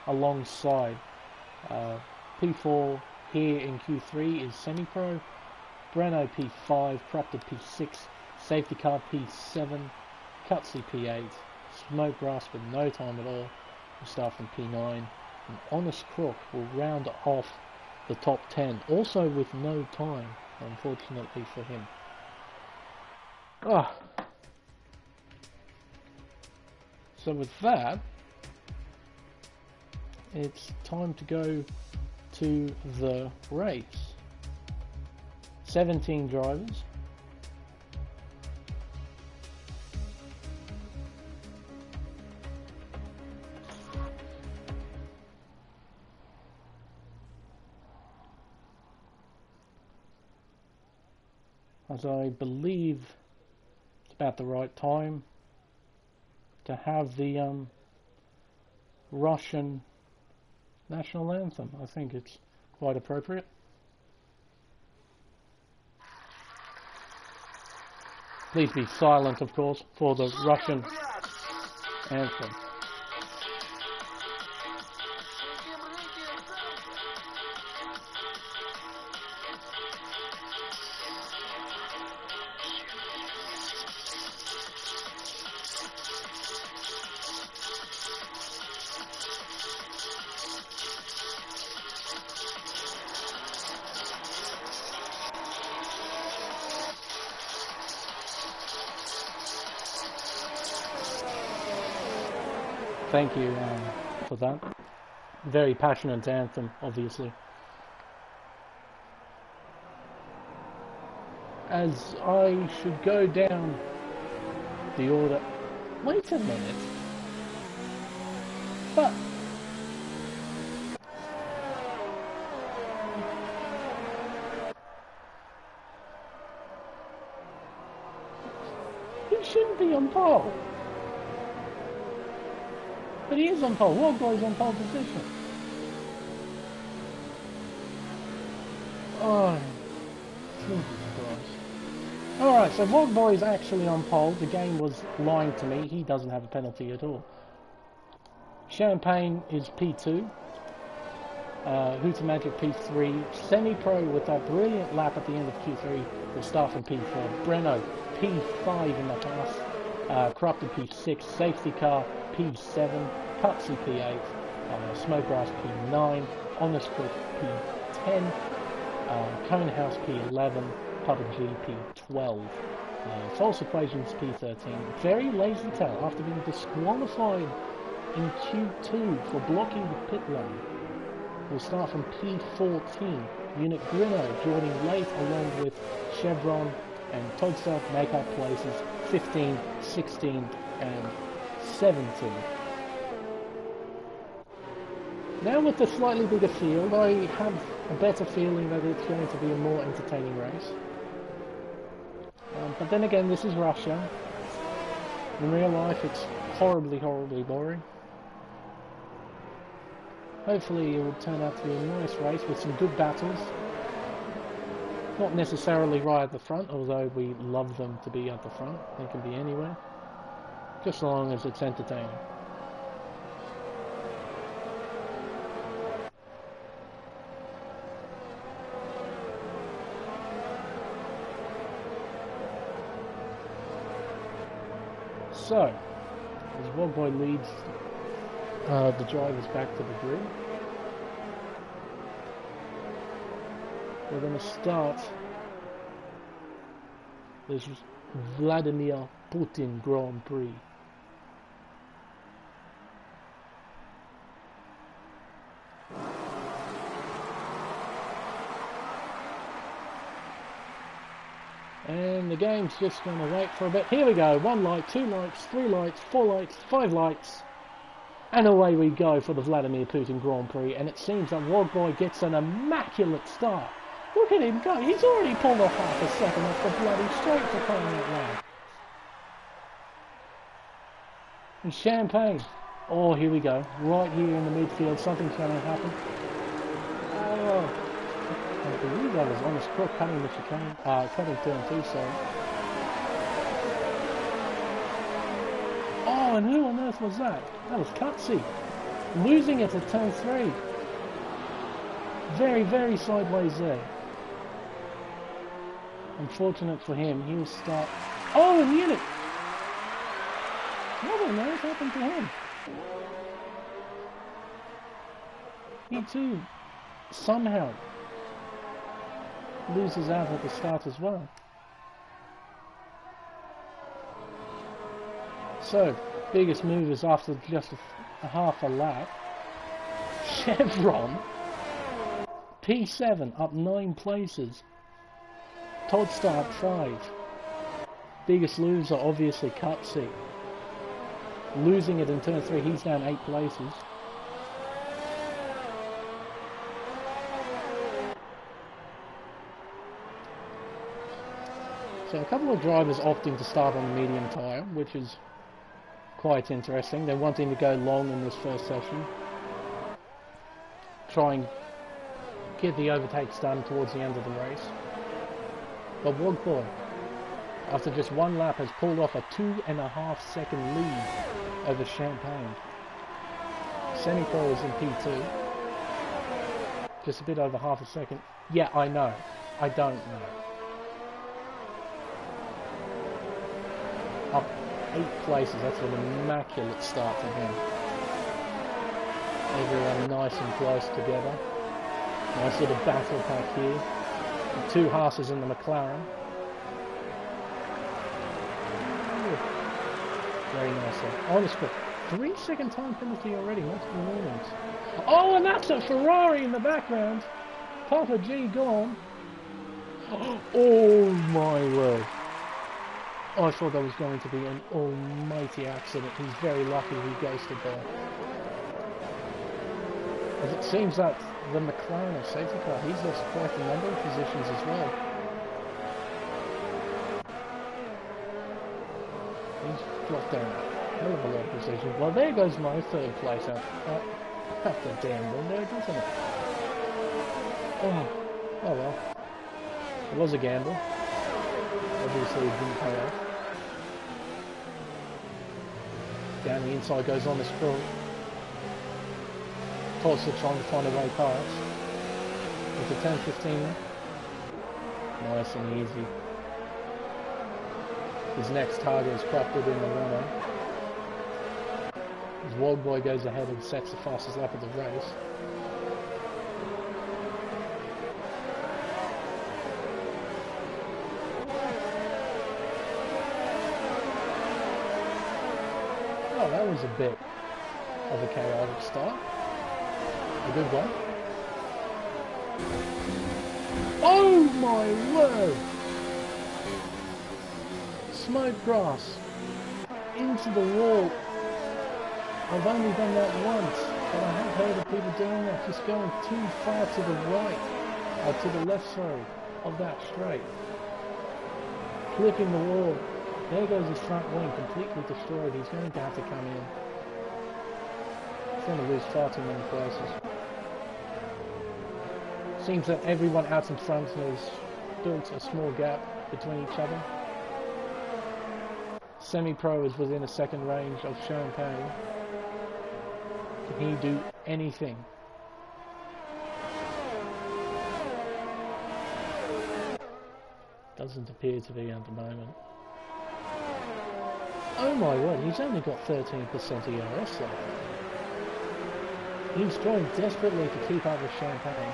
alongside. P4 here in Q3 is Semi-Pro. Breno P5, Corrupted P6, Safety Car P7, Cutsy P8, Smokegrass with no time at all will start from P9, and Honest Crook will round off the top 10, also with no time, unfortunately for him. So with that, it's time to go to the race. 17 drivers. As I believe it's about the right time to have the Russian national anthem. I think it's quite appropriate. Please be silent, of course, for the Russian anthem. Thank you for that. Very passionate anthem, obviously. As I should go down the order... Wait a minute. But... he shouldn't be on pole. But he is on pole. Wogboy's on pole position. Oh, Jesus Christ. Alright, so Wogboy's actually on pole. The game was lying to me. He doesn't have a penalty at all. Champagne is P2. Hooter Magic P3. Semi-Pro with that brilliant lap at the end of Q3 will start from P4. Breno P5.5, corrupted P6, safety car P7, Cutsy P8, smoke grass P9, honest cook P10, cone house P11, puppet G P12, false equations P13. Very lazy tail after being disqualified in Q2 for blocking the pit lane. We'll start from P14. Unit Grino joining late along with Chevron and Toadstock make up places 15, 16 and 17. Now with the slightly bigger field, I have a better feeling that it's going to be a more entertaining race. But then again, this is Russia. In real life, it's horribly, horribly boring. Hopefully it will turn out to be a nice race with some good battles. Not necessarily right at the front, although we love them to be at the front. They can be anywhere. Just as long as it's entertaining. So, as Wogboy leads the drivers back to the grid, we're going to start this Vladimir Putin Grand Prix. And the game's just going to wait for a bit. Here we go. 1 light, 2 lights, 3 lights, 4 lights, 5 lights. And away we go for the Vladimir Putin Grand Prix. And it seems that Wogboy gets an immaculate start. Look at him go. He's already pulled off half a second off the bloody straight for crying out loud. And Champagne. Oh, here we go. Right here in the midfield. Something's going to happen. Oh. I believe that was honest crook cutting the chicane, cutting turn 2, sorry. Oh, and who on earth was that? That was Cutsy. Losing it at turn 3. Very, very sideways there. Unfortunate for him, he'll start... Oh, and Unit! What on earth happened to him? He too, somehow, loses out at the start as well. So, biggest movers after just a half a lap. Chevron, P7 up 9 places. Todstar 5. Biggest loser obviously Cutsy. Losing it in turn 3, he's down 8 places. So a couple of drivers opting to start on the medium tyre, which is quite interesting. They're wanting to go long in this first session. Try and get the overtakes done towards the end of the race. But Wogboy, after just 1 lap, has pulled off a 2.5 second lead over Champagne. Semipole is in P2. Just a bit over half a second. Yeah, I know. I don't know. Up 8 places, that's an immaculate start for him. Everyone nice and close together. Nice little battle pack here. The 2 Haas's in the McLaren. Ooh. Very nice there. Honest quick. 3-second time penalty already, multiple warnings. Oh, and that's a Ferrari in the background. Papa G gone. Oh my word. I thought that was going to be an almighty accident. He's very lucky he ghosted there. As it seems that the McLaren safety car, he's lost quite a number of positions as well. He's dropped down a hell of a lot of positions. Well, there goes my 3rd place out. That's a damn one there, doesn't it? Oh well. It was a gamble. Obviously it didn't pay off. Down the inside goes on the scroll. Tulsa trying to find a way past. With the 10-15 there. Nice and easy. His next target is crafted in the runner. His Wog Boy goes ahead and sets the fastest lap of the race. Oh, that was a bit of a chaotic start. A good one. Oh my word! Smoke grass into the wall. I've only done that once, but I have heard of people doing that, just going too far to the right, or to the left, sorry, of that straight. Clipping the wall. There goes his front wing, completely destroyed. He's going to have to come in. He's going to lose far too many places. Seems that everyone out in front has built a small gap between each other. Semi-Pro is within a second range of Champagne. Can he do anything? Doesn't appear to be at the moment. Oh my word, he's only got 13% ERS left. He's trying desperately to keep up with Champagne.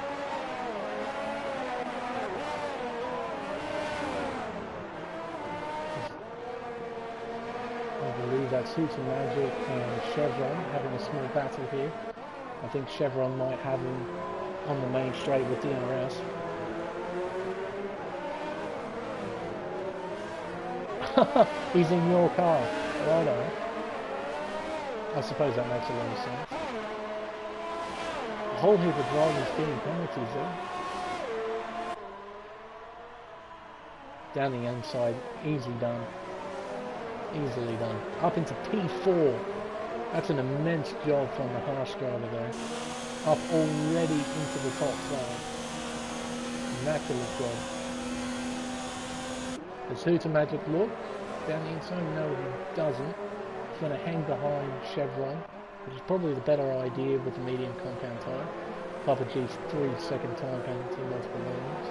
I believe that's Hooter Magic and Chevron having a small battle here. I think Chevron might have him on the main straight with DRS. He's in your car. Righto. I suppose that makes a lot of sense. A whole heap of drivers getting penalties there. Down the inside, easy done. Easily done. Up into P4. That's an immense job from the harsh driver there. Up already into the top 5. Immaculate job. Does Hooter Magic look down the inside? No, he doesn't. He's going to hang behind Chevron, which is probably the better idea with the medium compound tyre. Papa G's 3-second time penalty, multiple lanes.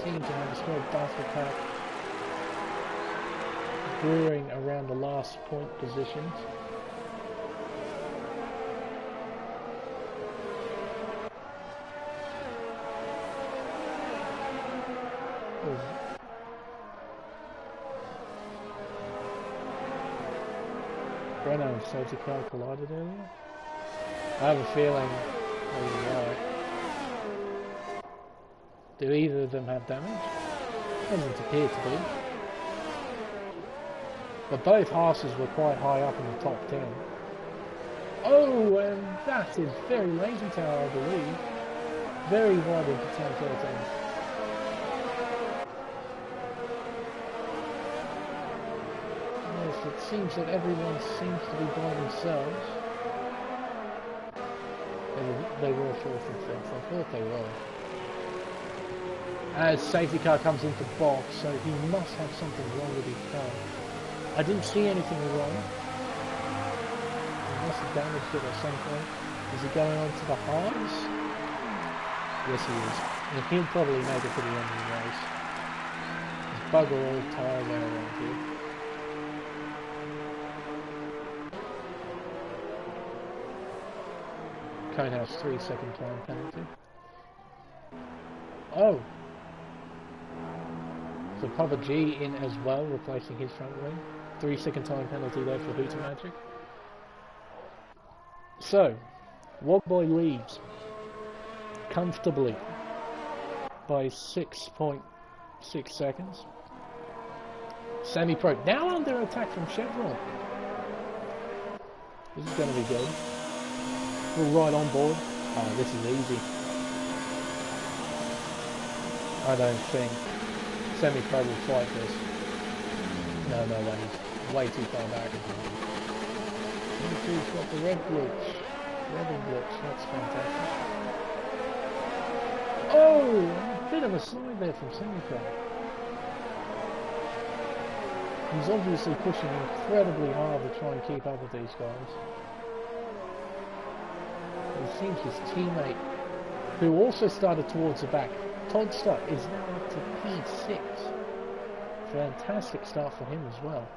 Seems to have a small battle pack brewing around the last point positions. Renault and safety car collided earlier. I have a feeling they're right. Do either of them have damage? Doesn't appear to be. But both horses were quite high up in the top 10. Oh, and that is very lazy tower, I believe. Very wide into 10-13. It seems that everyone seems to be by themselves. They were 4th and 5th. I thought they were. As safety car comes into box, so he must have something wrong with his car. I didn't see anything wrong. He must have damaged it at some point. Is he going on to the hards? Yes, he is. And he'll probably make it to the end of the race. There's bugger all tyres around here. Conehouse 3-second time penalty. Oh! So Papa G in as well, replacing his front wing. 3-second time penalty there for Hooter Magic. So, Wogboy leads comfortably by 6.6 seconds. Semi-Pro now under attack from Chevron. This is going to be good. We're right on board. Oh, this is easy. I don't think Semi-Pro will fight this. No way. He's way too far back. He's got the red glitch. Red glitch, that's fantastic. Oh! A bit of a slide there from Semi-Pro. He's obviously pushing incredibly hard to try and keep up with these guys. It seems his teammate, who also started towards the back, Todster is now up to P6. Fantastic start for him as well.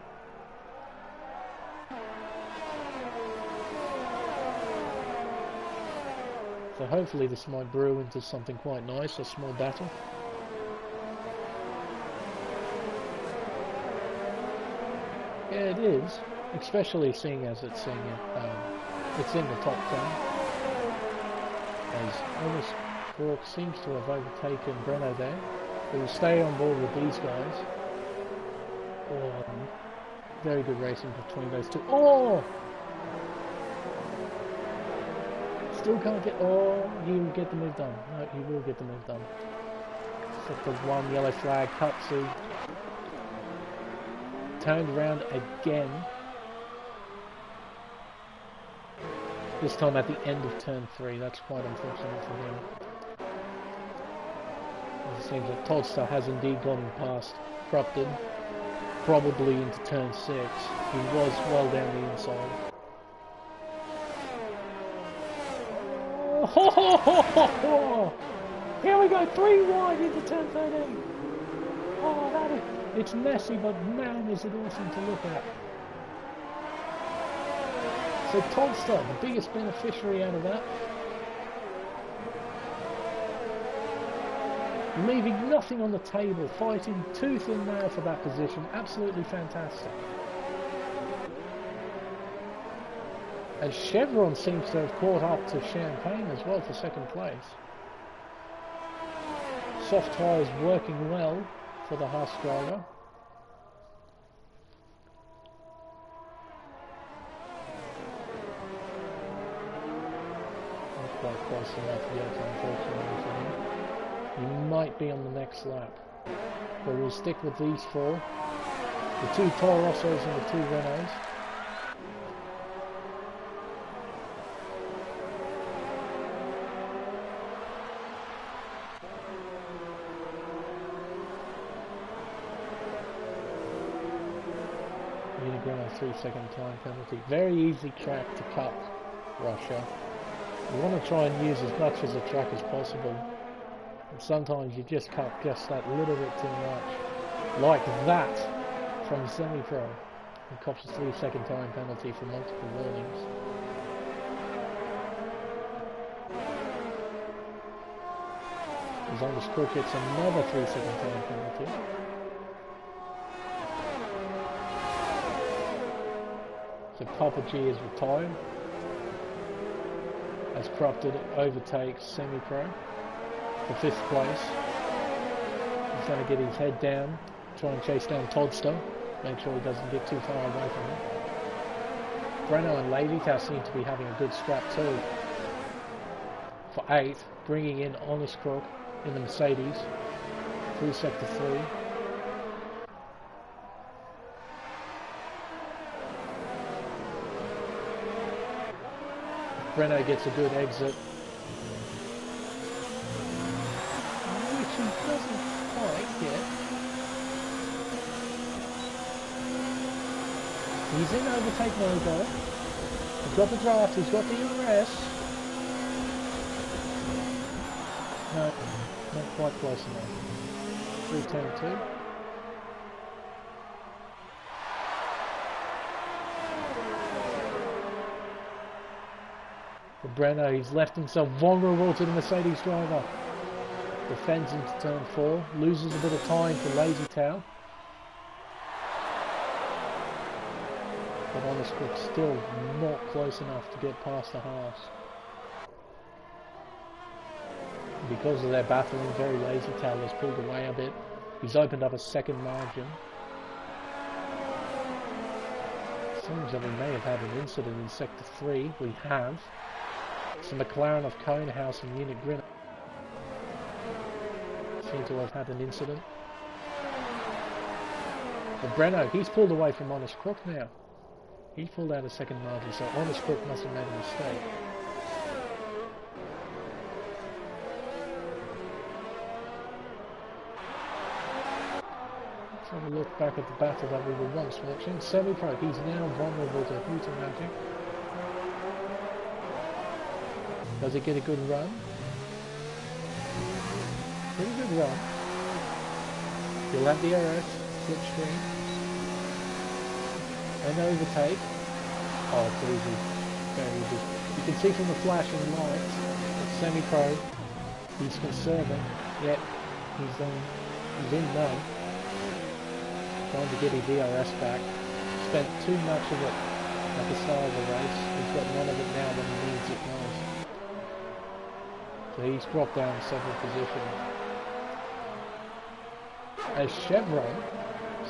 So hopefully this might brew into something quite nice, a small battle. Yeah, it is, especially seeing as it's in the top 10. As Honest Crook seems to have overtaken Breno there. He will stay on board with these guys. Oh, very good racing between those two. Oh! Still can't get... Oh, he will get the move done. No, he will get the move done. Except the one yellow flag, Cutsu. Turned around again. This time at the end of turn 3. That's quite unfortunate for him. It seems that Todster has indeed gone past Crupton. Probably into turn 6. He was well down the inside. Ho ho ho ho ho! Here we go, 3 wide into turn 13. Oh, that is... It's messy, but man, is it awesome to look at. So Todster, the biggest beneficiary out of that. Leaving nothing on the table, fighting tooth and nail for that position. Absolutely fantastic. And Chevron seems to have caught up to Champagne as well for second place. Soft tyres working well for the Haas driver. Not quite close enough yet, unfortunately for him. He might be on the next lap. But we'll stick with these 4. The 2 Toro Rossos and the 2 Renaults. Renault 3-second time penalty. Very easy track to cut Russia. You want to try and use as much as the track as possible. And sometimes you just cut just that little bit too much. Like that from semi-pro. And cops a 3-second time penalty for multiple warnings. As long as Crook gets another 3-second time penalty. So Papa G is retired as Crupton overtakes semi-pro for 5th place. He's going to get his head down, try and chase down Todster, make sure he doesn't get too far away from him. Breno and Lazytown seem to be having a good scrap too. For 8th, bringing in Honest Crook in the Mercedes through sector 3. Breno gets a good exit, which he doesn't quite get. He's in overtake mode though. He's got the draft, he's got the RS. No, not quite close enough. Through turn 2. For Breno, he's left himself vulnerable to the Mercedes driver. Defends into turn 4, loses a bit of time for Lazy Town. But Honest Crook still not close enough to get past the Haas. Because of their battling, very Lazy Town has pulled away a bit. He's opened up a second margin. Seems that we may have had an incident in sector 3. We have. It's the McLaren of Conehouse and Munich Grinner. Seem to have had an incident. But Breno, he's pulled away from Honest Crook now. He's pulled out a second margin, so Honest Crook must have made a mistake. Let's have a look back at the battle that we were once watching. Semi-Pro, he's now vulnerable to Hooter Magic. Does he get a good run? Pretty good run. You'll have the RS, slipstream, and overtake. Oh, it's easy. Very easy. You can see from the flashing lights, it's semi-pro. He's conserving. Yep, he's in now. Trying to get his DRS back. Spent too much of it at the start of the race. He's got none of it now when he needs it most. So he's dropped down several positions. As Chevron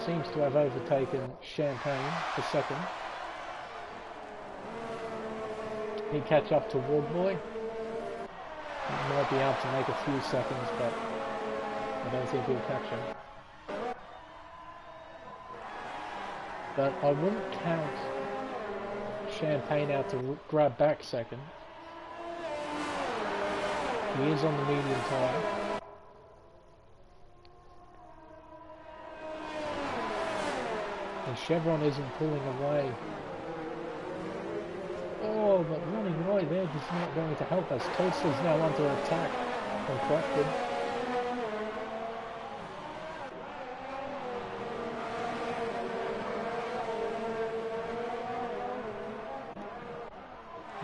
seems to have overtaken Champagne for second. He catch up to Woodboy. He might be able to make a few seconds, but I don't think he'll catch him. But I wouldn't count Champagne out to grab back second. He is on the medium tyre. And Chevron isn't pulling away. Oh, but running right there is not going to help us. Toadstool's now under attack from Crofton.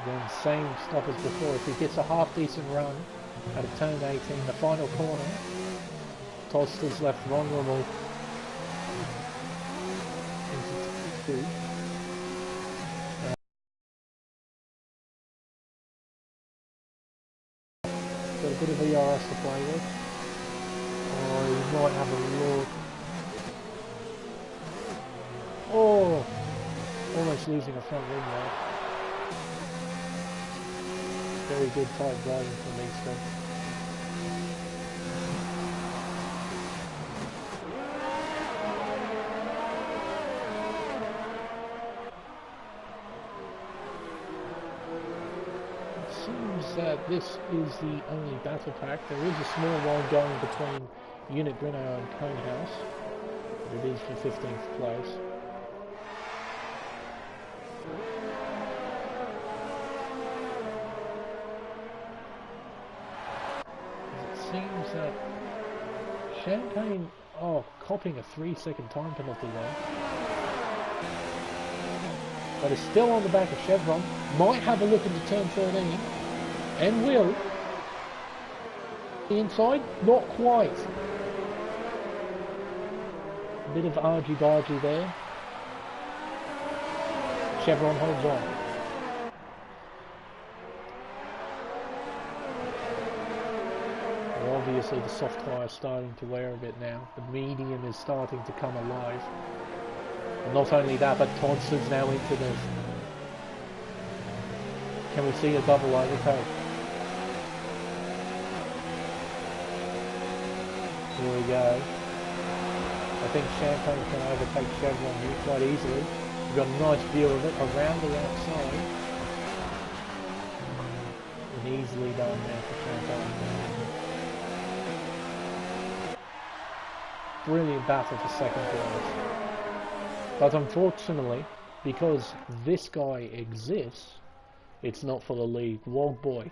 Again, same stuff as before. If he gets a half decent run out of turn 18, the final corner, Toadstool's left vulnerable into 2. Got a bit of ERS to play with. Oh, he might have a look. Oh, almost losing a front wing there. Very good tight driving from Easton. It seems that this is the only battle pack. There is a small one going between Unit Grino and Conehouse, but it is for 15th place. Seems that Champagne, copping a 3-second time penalty there. But is still on the back of Chevron. Might have a look into turn 13. And will. Inside? Not quite. A bit of argy-bargy there. Chevron holds on. Obviously the soft tyre is starting to wear a bit now. The medium is starting to come alive. And not only that, but Todson's now into this. Can we see a double overtake? Here we go. I think Champagne can overtake Chevron here quite easily. We've got a nice view of it around the outside. And easily done there for Champagne. Brilliant battle for second place. But unfortunately, because this guy exists, it's not for the lead. Wogboy,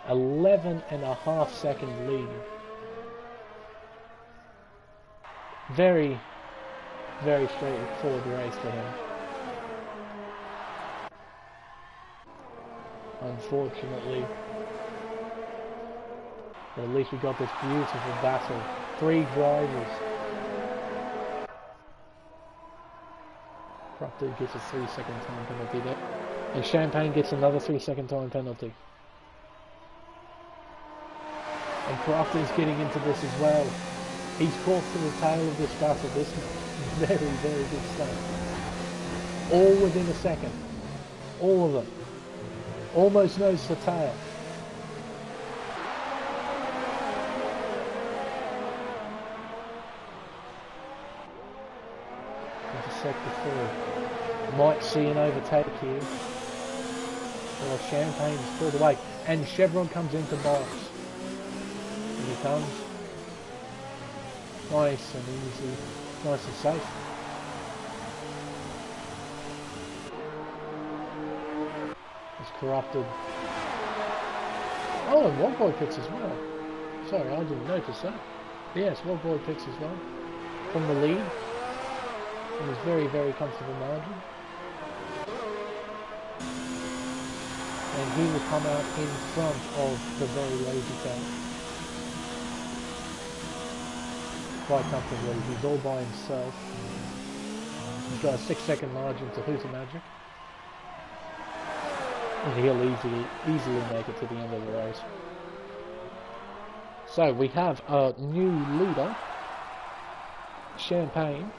11.5 second lead. Very, very straightforward race for him. Unfortunately, but at least we got this beautiful battle. 3 drivers. Crofton gets a 3-second time penalty there. And Champagne gets another 3-second time penalty. And Crofton's getting into this as well. He's caught to the tail of this battle. This is very, very good stuff. All within a second. All of them. Almost nose to tail. Sector 4. Might see an overtake here. Well, Champagne's pulled away. And Chevron comes into box. And he comes. Nice and easy. Nice and safe. It's corrupted. Oh, and Wogboy pits as well. Sorry, I didn't notice that. Yes, Wild Boy picks as well. From the lead. In his very, very comfortable margin. And he will come out in front of the very lazy town. Quite comfortably. He's all by himself. He's got a 6-second margin to Hooter Magic. And he'll easily make it to the end of the race. So we have a new leader, Champagne,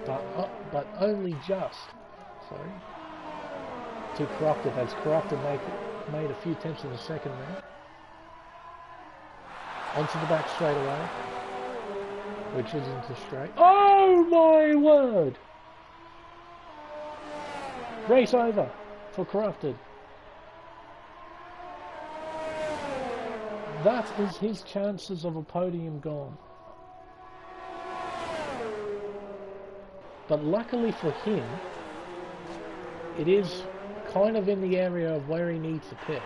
but only just, sorry, to Corrupted, as Corrupted made a few tenths in a second there. Onto the back straight away, which isn't a straight. Oh my word! Race over for Corrupted. That is his chances of a podium gone. But luckily for him, it is kind of in the area of where he needs to pit.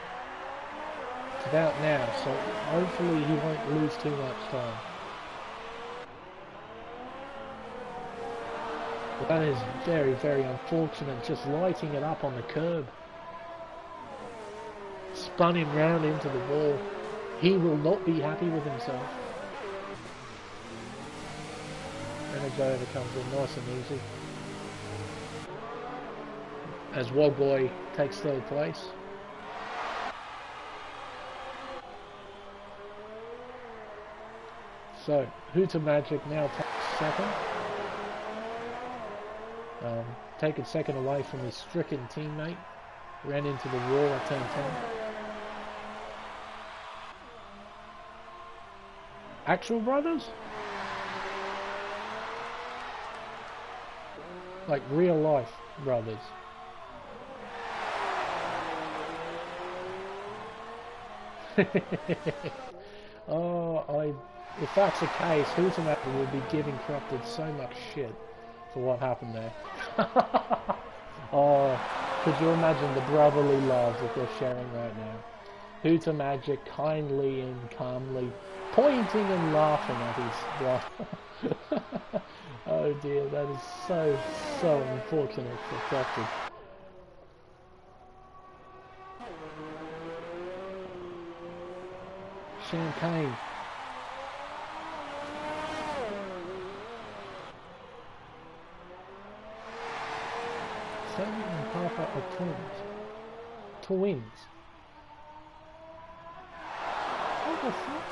It's about now, so hopefully he won't lose too much time. But that is very, very unfortunate, just lighting it up on the curb. Spun him round into the wall. He will not be happy with himself. Energy comes in nice and easy. As Wild Boy takes third place. So, Hooter Magic now takes second. Taken second away from his stricken teammate. Ran into the wall at turn 10. Actual brothers? Like real life brothers. If that's the case, Hooter will be giving Corrupted so much shit for what happened there. Oh, could you imagine the brotherly love that they're sharing right now? Hooter Magic kindly and calmly pointing and laughing at his brother. Oh dear, that is so unfortunate for Corrupted. Champagne. Sammy and Papa are twins. Twins. What the fuck?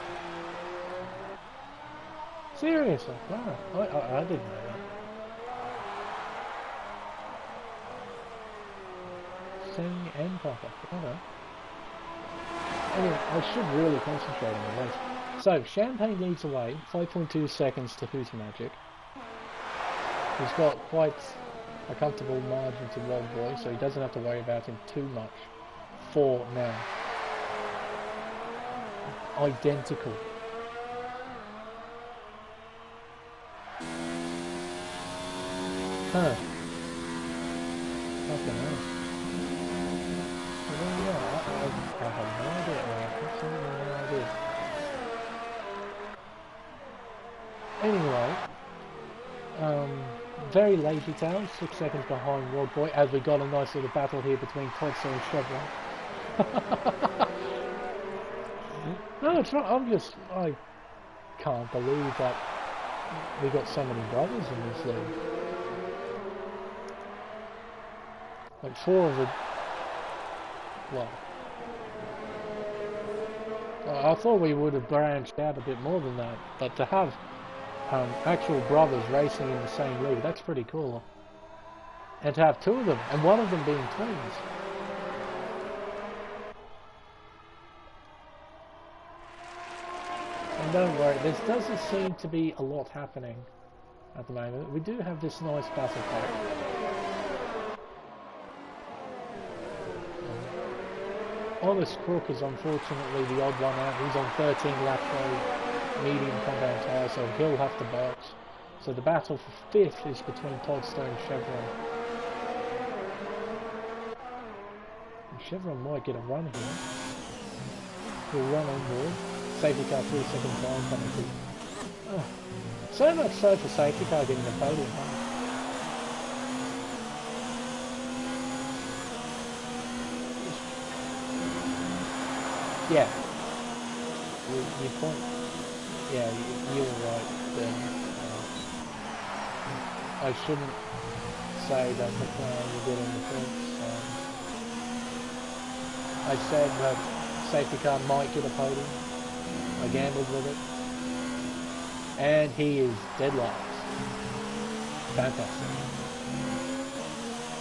Seriously? Wow. I didn't know that. Sammy and Papa. Okay. Anyway, I should really concentrate on the race. So, Champagne leads away, 5.2 seconds to Hooter Magic. He's got quite a comfortable margin to Wild Boy, so he doesn't have to worry about him too much for now. Identical. Huh. Fucking hell. I have no idea, man. Absolutely no idea. Anyway, very lazy town, 6 seconds behind Wild Boy, as we got a nice little battle here between Toddster and Chevron. No, it's not, I can't believe that we got so many brothers in this league. Like 4 of the... Well... I thought we would have branched out a bit more than that, but to have actual brothers racing in the same league, that's pretty cool. And to have 2 of them, and 1 of them being twins. And don't worry, there doesn't seem to be a lot happening at the moment. We do have this nice battle pack. Honest Crook is unfortunately the odd one out. He's on 13 lap medium compound tyre, so he'll have to box. So the battle for 5th is between Toddster and Chevron. And Chevron might get a run here. He'll run on board. Safety car 3-second time penalty. Oh. So much so for safety car getting the podium, huh? Yeah. You point. Yeah, you were right then. I shouldn't say that McLaren will get in the points. I said that safety car might get a podium. I gambled with it. And he is dead last. Fantastic.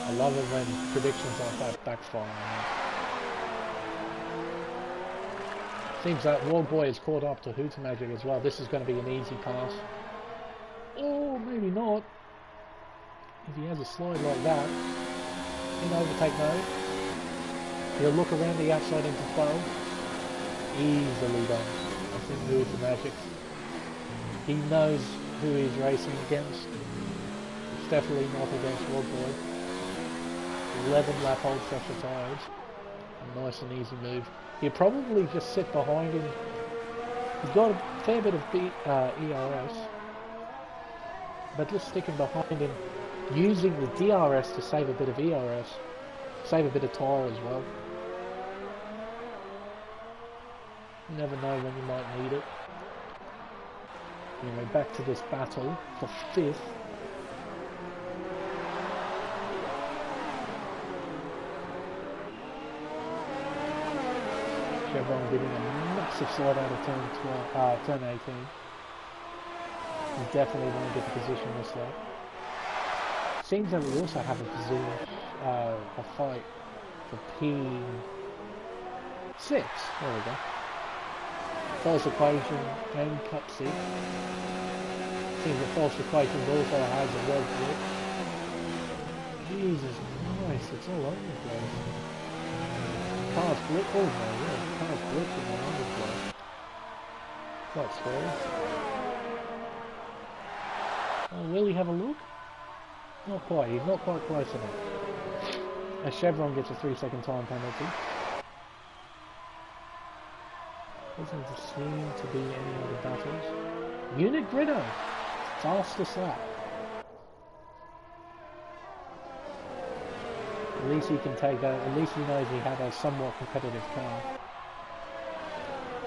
I love it when predictions like that backfire. Seems that Wallboy has caught up to Hooter Magic as well. This is going to be an easy pass. Or maybe not. If he has a slide like that, in overtake mode, he'll look around the outside into 12. Easily done. I think Hooter Magic. He knows who he's racing against. It's definitely not against Wallboy. 11 lap hold pressure tyres. A nice and easy move. He'll probably just sit behind him. He's got a fair bit of ERS, but just sticking behind him, using the DRS to save a bit of ERS, save a bit of tyre as well. You never know when you might need it. Anyway, back to this battle for 5th. Chevron getting a massive slide out of turn 18. We definitely want to get the position this lap. Seems that we also have a position, a fight for P6. There we go. False equation and cup C. Seems that false equation also has a red flip. Jesus Christ, it's all over the place. Car's flip, oh my god, car's flipping all over the place. Quite scary. Oh, will he have a look? Not quite, he's not quite close enough. As Chevron gets a 3-second time penalty. Doesn't seem to be any other battles. Unit Griddo! Fastest lap. At least he can take that, at least he knows he had a somewhat competitive car.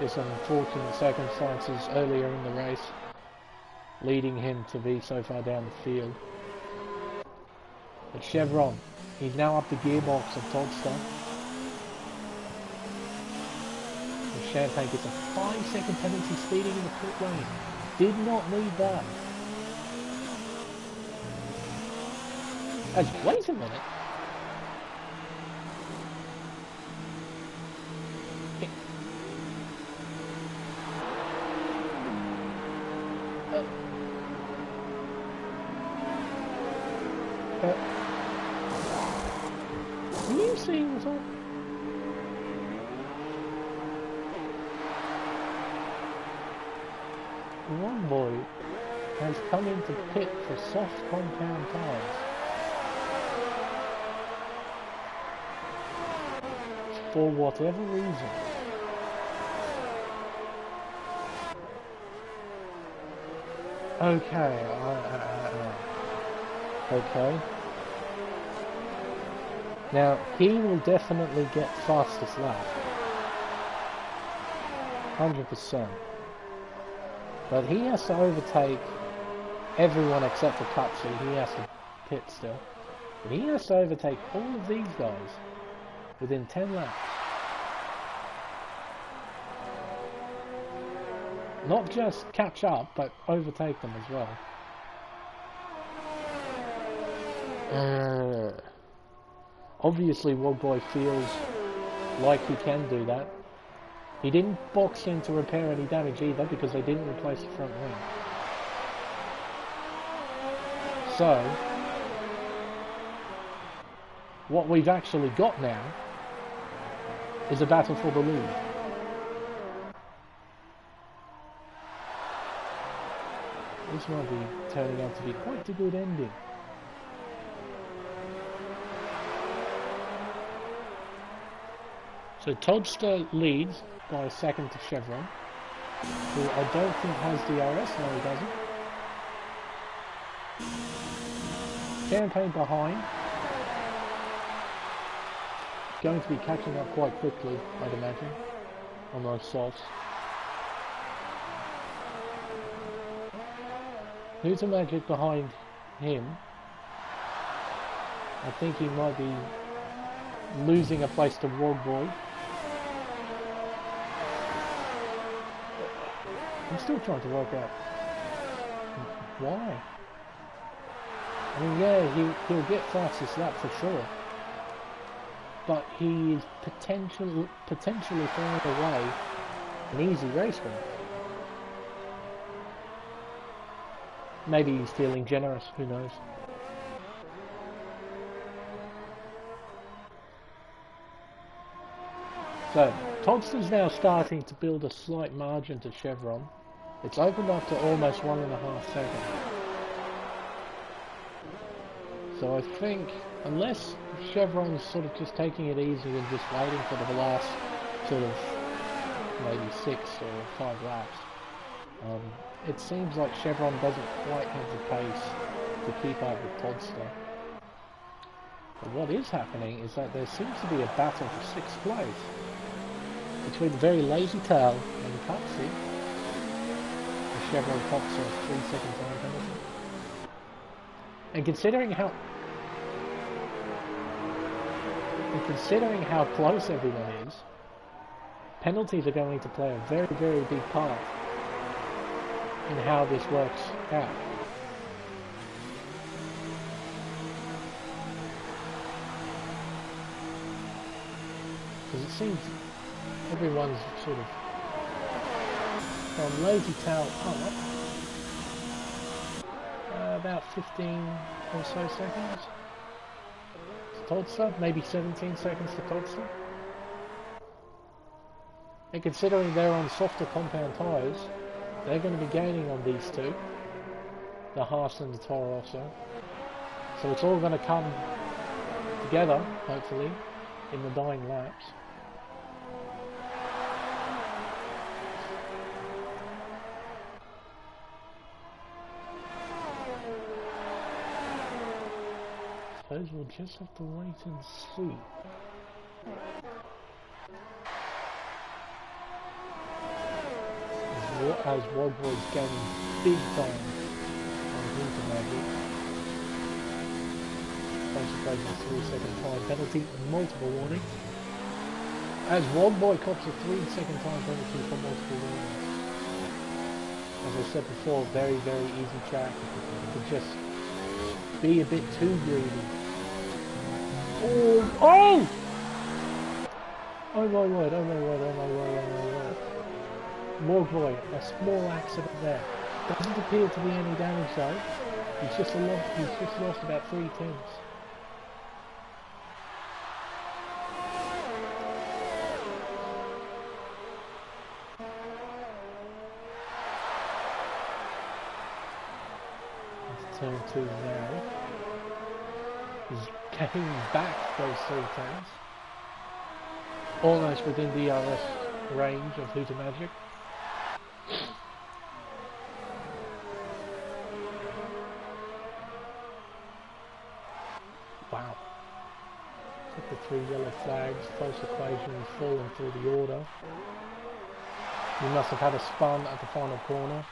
Just unfortunate circumstances earlier in the race, leading him to be so far down the field. But Chevron, he's now up the gearbox of Todster. And Champagne gets a 5-second penalty speeding in the pit lane. Did not need that. Wait a minute. Are you seeing this all? One boy has come into pit for soft compound tyres. For whatever reason. Okay, okay. Now, he will definitely get fastest lap. 100%. But he has to overtake everyone except for Cutsi. He has to pit still. But he has to overtake all of these guys within 10 laps. Not just catch up, but overtake them as well. Obviously, Wallboy feels like he can do that. He didn't box in to repair any damage either because they didn't replace the front wing. So, what we've actually got now is a battle for the lead. This might be turning out to be quite a good ending. So Todster leads by a second to Chevron. who I don't think has DRS. No, he doesn't. Champagne behind. Going to be catching up quite quickly, I'd imagine, on those softs. Who's the Magic behind him? I think he might be losing a place to World Boy. I'm still trying to work out why. I mean, yeah, he'll get fastest lap for sure, but he is potentially throwing away an easy race win. Maybe he's feeling generous, who knows. So, Toddster's now starting to build a slight margin to Chevron. It's opened up to almost 1.5 seconds. So I think, unless Chevron's sort of just taking it easy and just waiting for the last sort of maybe 6 or 5 laps, it seems like Chevron doesn't quite have the pace to keep up with Toddster. But what is happening is that there seems to be a battle for 6th place between the very lazy tail and Cupsy. The Chevron cops a 3-second time penalty. And considering how close everyone is, penalties are going to play a very, very big part in how this works out. Because it seems everyone's sort of from lazy tail up about 15 or so seconds to Toddster, maybe 17 seconds to Toddster. And considering they're on softer compound tyres, they're going to be gaining on these two, the Haas and the Toro Rosso. So it's all going to come together, hopefully, in the dying laps. I suppose we'll just have to wait and see. As World Boy's gaining big time on Winter Magic. Concentrating a 3-second time penalty and multiple warnings. As World Boy cops a 3-second time penalty for multiple warnings. As I said before, very, very easy track to just be a bit too greedy. Oh! Oh! Oh my word, oh my word, oh my word, oh my word. World Boy, a small accident there. Doesn't appear to be any damage though. He's just lost about 3 tenths. It's turn 2 now. He's getting back those 3 tenths. Almost within DRS range of Hooter Magic. Wow. Took the 3 yellow flags, false equations falling through the order. He must have had a spun at the final corner.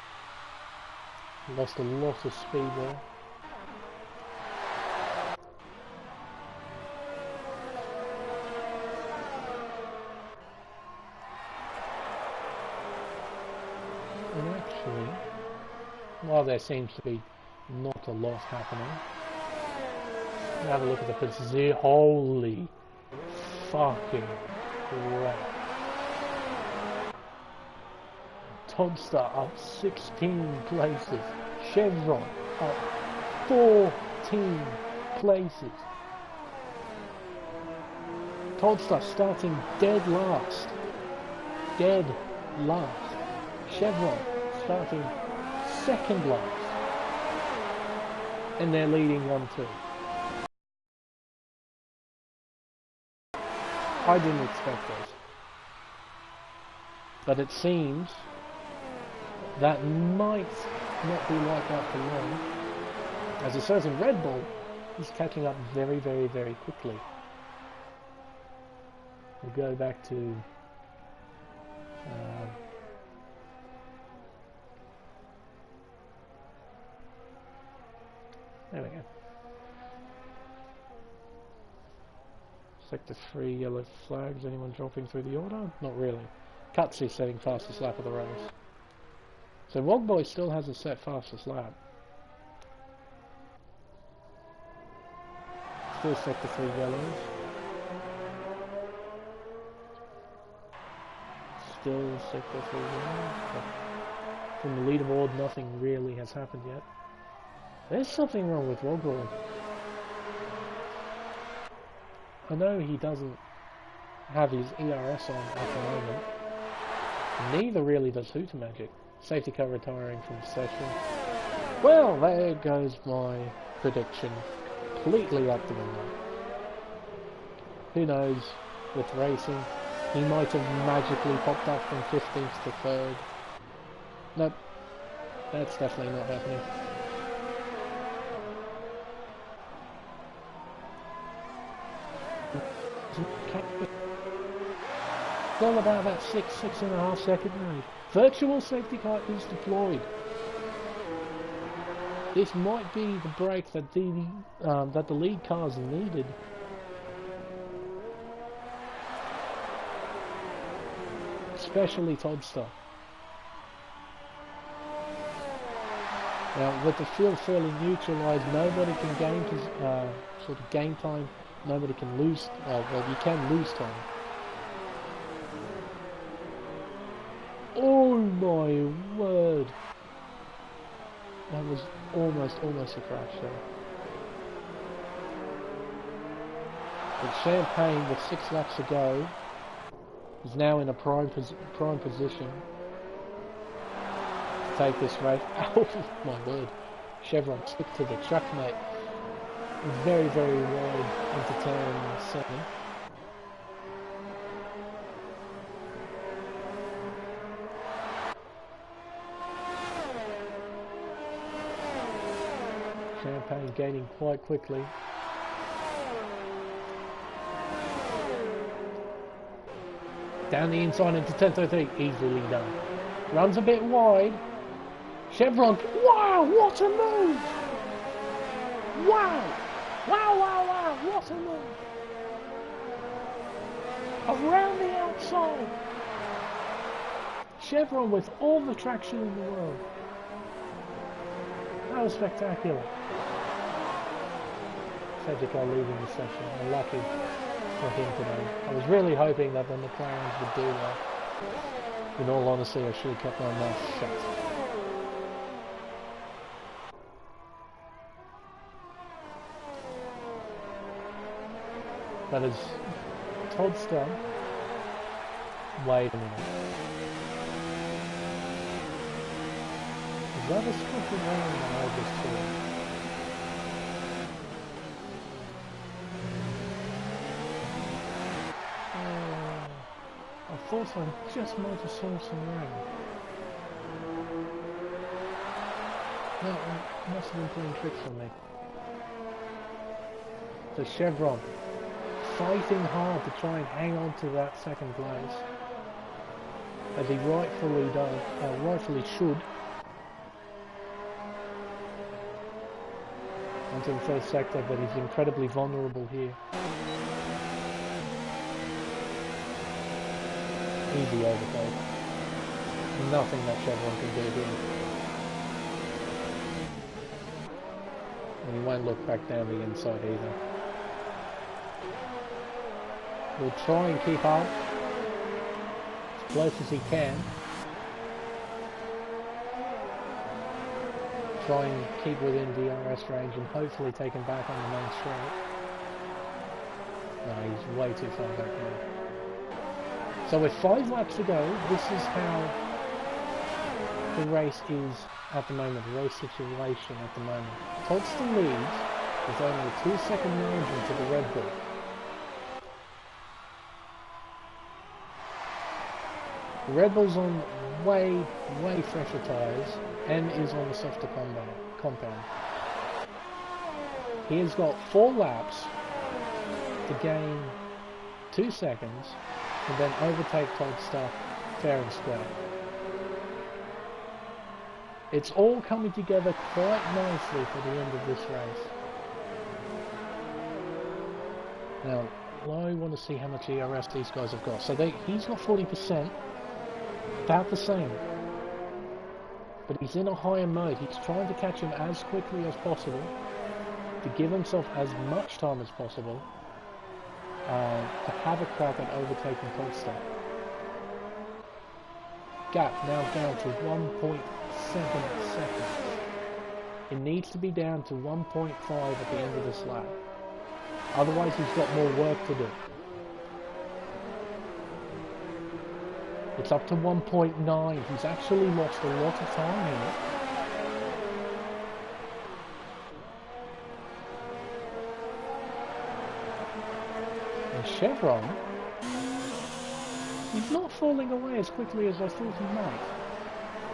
He lost a lot of speed there. And actually, while there seems to be not a lot happening, have a look at the position. Holy fucking crap. Toddster up 16 places. Chevron up 14 places. Toddster starting dead last. Dead last. Chevron starting second last. And they're leading 1-2. I didn't expect this. But it seems That might not be like that for long, as a certain Red Bull is catching up very, very, very quickly. We'll go back to there we go. Sector 3 yellow flags. Anyone dropping through the order? Not really. Cutsy's setting fastest lap of the race. So Wogboy still has a set fastest lap. Still sector 3 yellows. Still sector 3 yellows. But from the leaderboard, nothing really has happened yet. There's something wrong with Wogboy. I know he doesn't have his ERS on at the moment. Neither really does Hooter Magic. Safety car retiring from the session. Well, there goes my prediction. Completely up the window. Who knows, with racing, he might have magically popped up from 15th to 3rd. Nope, that's definitely not happening. Still about that 6.5 second range. Virtual safety car is deployed. This might be the break that the lead cars needed. Especially Toddster. Now, with the field fairly neutralised, nobody can gain sort of game time. Nobody can lose. Well, you can lose time. Oh my word! That was almost a crash there. But Champagne, with 6 laps to go, is now in a prime position to take this race. Oh my word! Chevron, stick to the track, mate. Very, very wide into turn 7. Champagne gaining quite quickly. Down the inside into 10.33, easily done. Runs a bit wide. Chevron, wow, what a move! Wow! Wow, wow, wow, what a move! Around the outside! Chevron with all the traction in the world. That was spectacular. Safety car leaving the session. Unlucky for him today. I was really hoping that the McLarens would do that. In all honesty, I should have kept my mouth shut. But as Toddster, wait a minute. Is that a scripted name that I just saw? I thought I just might have saw some rain. No, it must have been playing tricks on me. So Chevron, fighting hard to try and hang on to that second place, as he rightfully does, rightfully should. Onto the first sector, but he's incredibly vulnerable here. Easy overtake. Nothing that Chevron can do here. And he won't look back down the inside either. We'll try and keep up as close as he can. Try and keep within DRS range and hopefully take him back on the main straight. No, he's way too far back now. So with 5 laps to go, this is how the race is at the moment, the race situation at the moment. Toddster leads with only a 2-second margin to the Red Bull. The Red Bull's on way, way fresher tyres and is on the softer compound. He has got 4 laps to gain 2 seconds and then overtake Toddster fair and square. It's all coming together quite nicely for the end of this race. Now, I want to see how much ERS these guys have got. So he's got 40%, about the same. But he's in a higher mode. He's trying to catch him as quickly as possible, to give himself as much time as possible, to have a crack at overtaking Toddster. Gap now down to 1.7 seconds. It needs to be down to 1.5 at the end of this lap. Otherwise he's got more work to do. It's up to 1.9. He's actually lost a lot of time here. And Chevron, he's not falling away as quickly as I thought he might.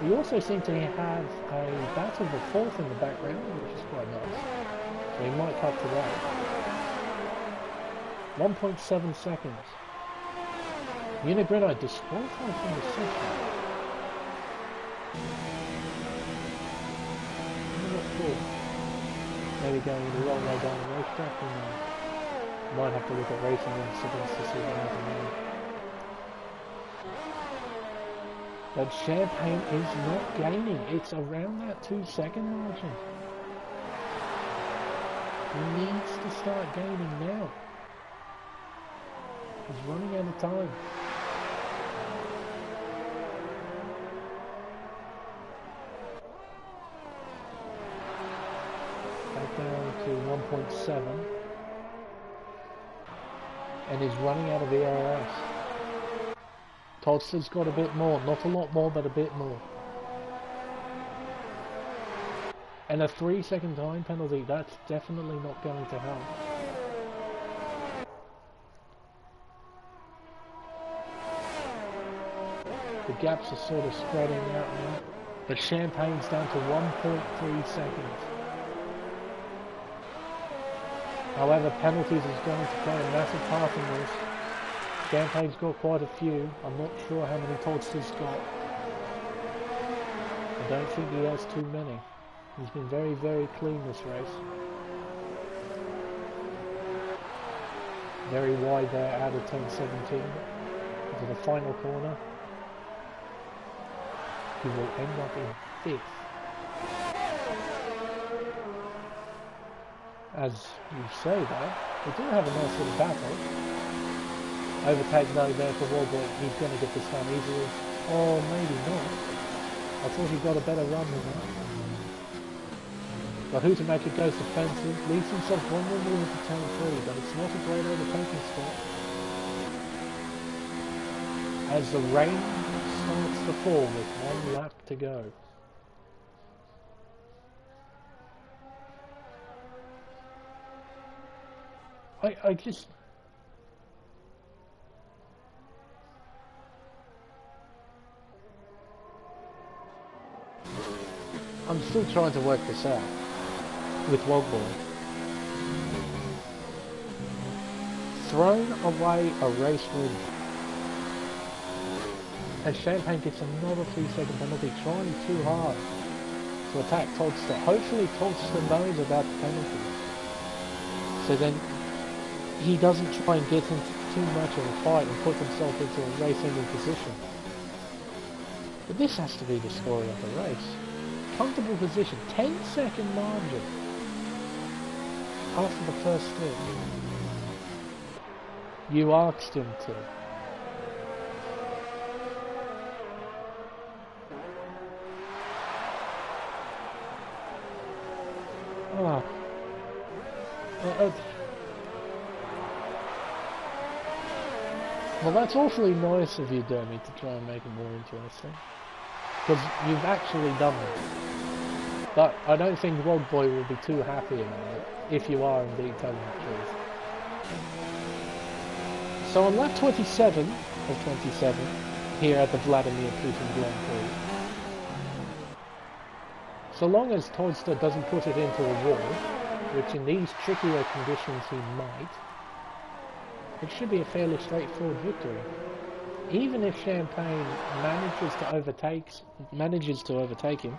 We also seem to have a battle for fourth in the background, which is quite nice. So he might cut to that. 1.7 seconds. Unigredo disqualified from the session. I'm not sure. Maybe going the wrong way down the racetrack. Might have to look at racing incidents to see what happened there. But Champagne is not gaining. It's around that 2-second margin. He needs to start gaining now. He's running out of time. Back down to 1.7. And he's running out of ERS. Toddster's got a bit more. Not a lot more, but a bit more. And a 3-second time penalty, that's definitely not going to help. The gaps are sort of spreading out now, but Champagne's down to 1.3 seconds. However, penalties is going to play a massive part in this. Champagne's got quite a few. I'm not sure how many Toddster's got. I don't think he has too many. He's been very, very clean this race. Very wide there out of turn 17 into the final corner. He will end up in 5th. As you say though, we do have a nice little battle. Overtake though there for Wallboy. He's going to get this done easily. Or maybe not. I thought he got a better run than that. But Hootemaker goes defensive, leaves himself vulnerable into turn 3, but it's not a great overtaking spot. As the rain starts to fall with 1 lap to go. I just... I'm still trying to work this out with Wogboy. Thrown away a race win. And Champagne gets another 3-second penalty, trying too hard to attack Toddster. Hopefully Toddster knows about the penalty, so then he doesn't try and get into too much of a fight and put himself into a race-ending position. But this has to be the story of the race. Comfortable position, 10-second margin after the first stint. You asked him to. Ah. Well, that's awfully nice of you, Dermy, to try and make it more interesting. Because you've actually done it. But I don't think Wogboy will be too happy about it, if you are indeed telling the truth. So on lap 27 of 27, here at the Vladimir Putin Grand Prix. So long as Toadster doesn't put it into a wall, which in these trickier conditions he might, it should be a fairly straightforward victory. Even if Champagne manages to overtake him,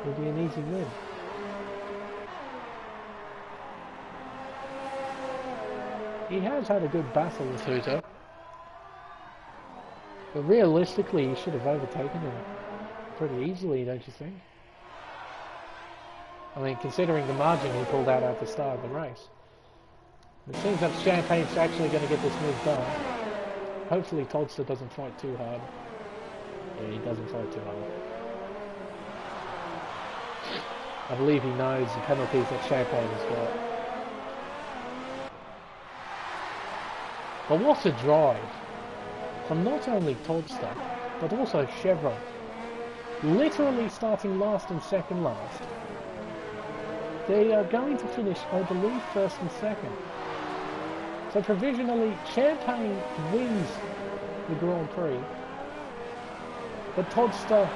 it'll be an easy win. He has had a good battle with Hooter, but realistically he should have overtaken him pretty easily, don't you think? I mean, considering the margin he pulled out at the start of the race. It seems that Champagne's actually going to get this move done. Hopefully Toadster doesn't fight too hard. Yeah, he doesn't fight too hard. I believe he knows the penalties that Champagne has got. But what a drive from not only Toadster, but also Chevron. Literally starting last and second last. They are going to finish, I believe, first and second. So provisionally, Champagne wins the Grand Prix. But Toadster,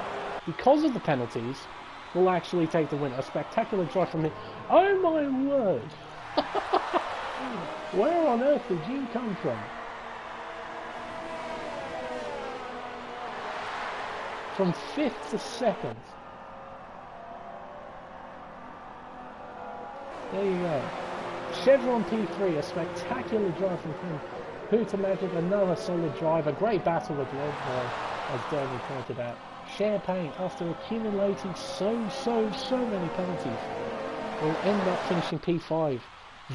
because of the penalties, will actually take the win. A spectacular drive from him. Oh my word! Where on earth did you come from? From 5th to 2nd. There you go. Chevron P3, a spectacular drive from him. Hooter Magic, another solid drive. A great battle with Lordboy, as Derby pointed out. Champagne, after accumulating so many penalties, will end up finishing P5.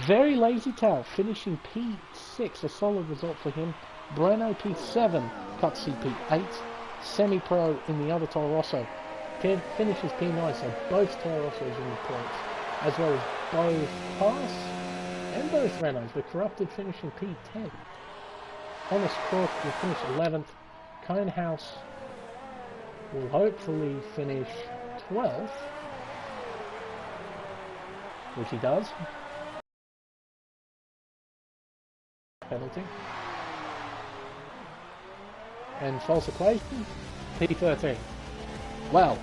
Very lazy tail, finishing P6, a solid result for him. Breno P7, Cutsy P8. Semi-Pro in the other Toro Rosso finishes P9, so both Toro Rossos in the points, as well as both Haas and both Renaults, with Corrupted finishing P10. Honest Crook will finish 11th. Conehouse will hopefully finish 12th, which he does. Penalty. And false equation, P13. Well,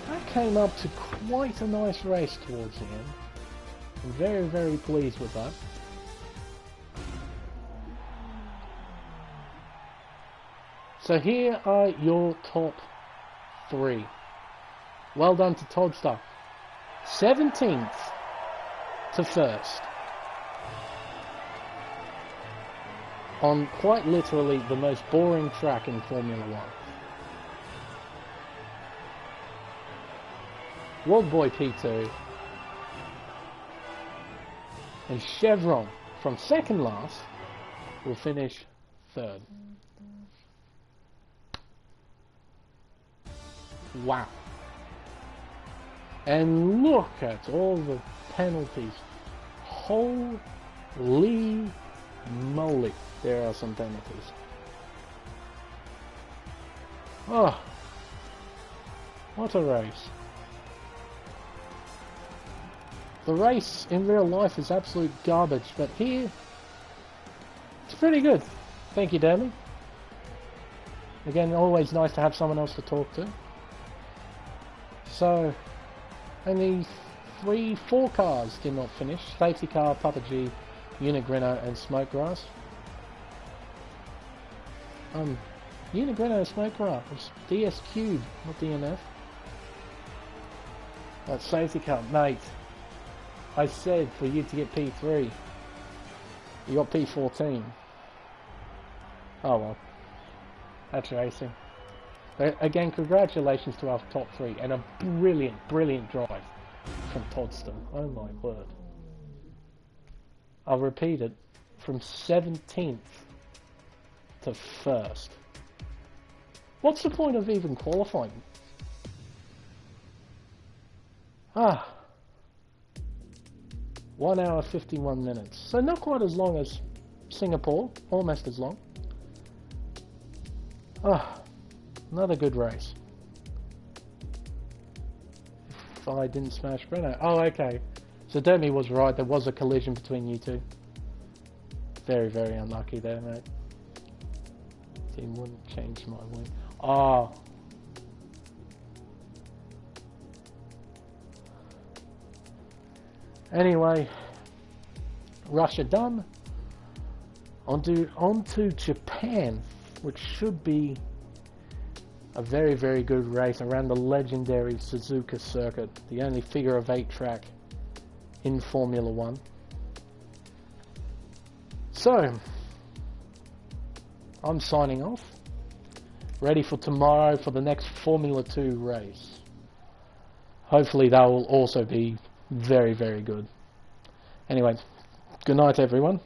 that came up to quite a nice race towards the end. I'm very pleased with that. So here are your top 3. Well done to Toadster. 17th to 1st. On quite literally the most boring track in Formula 1. World Boy P2. And Chevron, from second last, will finish 3rd. Wow. And look at all the penalties. Holy moly. There are some penalties. Oh, what a race. The race in real life is absolute garbage, but here, it's pretty good. Thank you, Daly. Again, always nice to have someone else to talk to. So, only 4 cars did not finish. Safety car, Papa G, Unigrino and Smokegrass. Unigrino and Smokegrass. It's DS Cube, not DNF. That safety car, mate. I said for you to get P3. You got P14. Oh well. That's racing. But again, congratulations to our top 3 and a brilliant drive from Toadster. Oh my word. I'll repeat it. From 17th to 1st. What's the point of even qualifying? 1 hour 51 minutes. So not quite as long as Singapore, almost as long. Another good race. If I didn't smash Breno. Oh, okay. So Dermy was right, there was a collision between you two. Very, very unlucky there, mate. Team wouldn't change my win. Oh. Anyway, Russia done. On to Japan, which should be a very, very good race around the legendary Suzuka circuit, the only figure-of-8 track in Formula 1. So, I'm signing off. Ready for tomorrow for the next Formula 2 race. Hopefully that will also be very, very good. Anyway, good night everyone.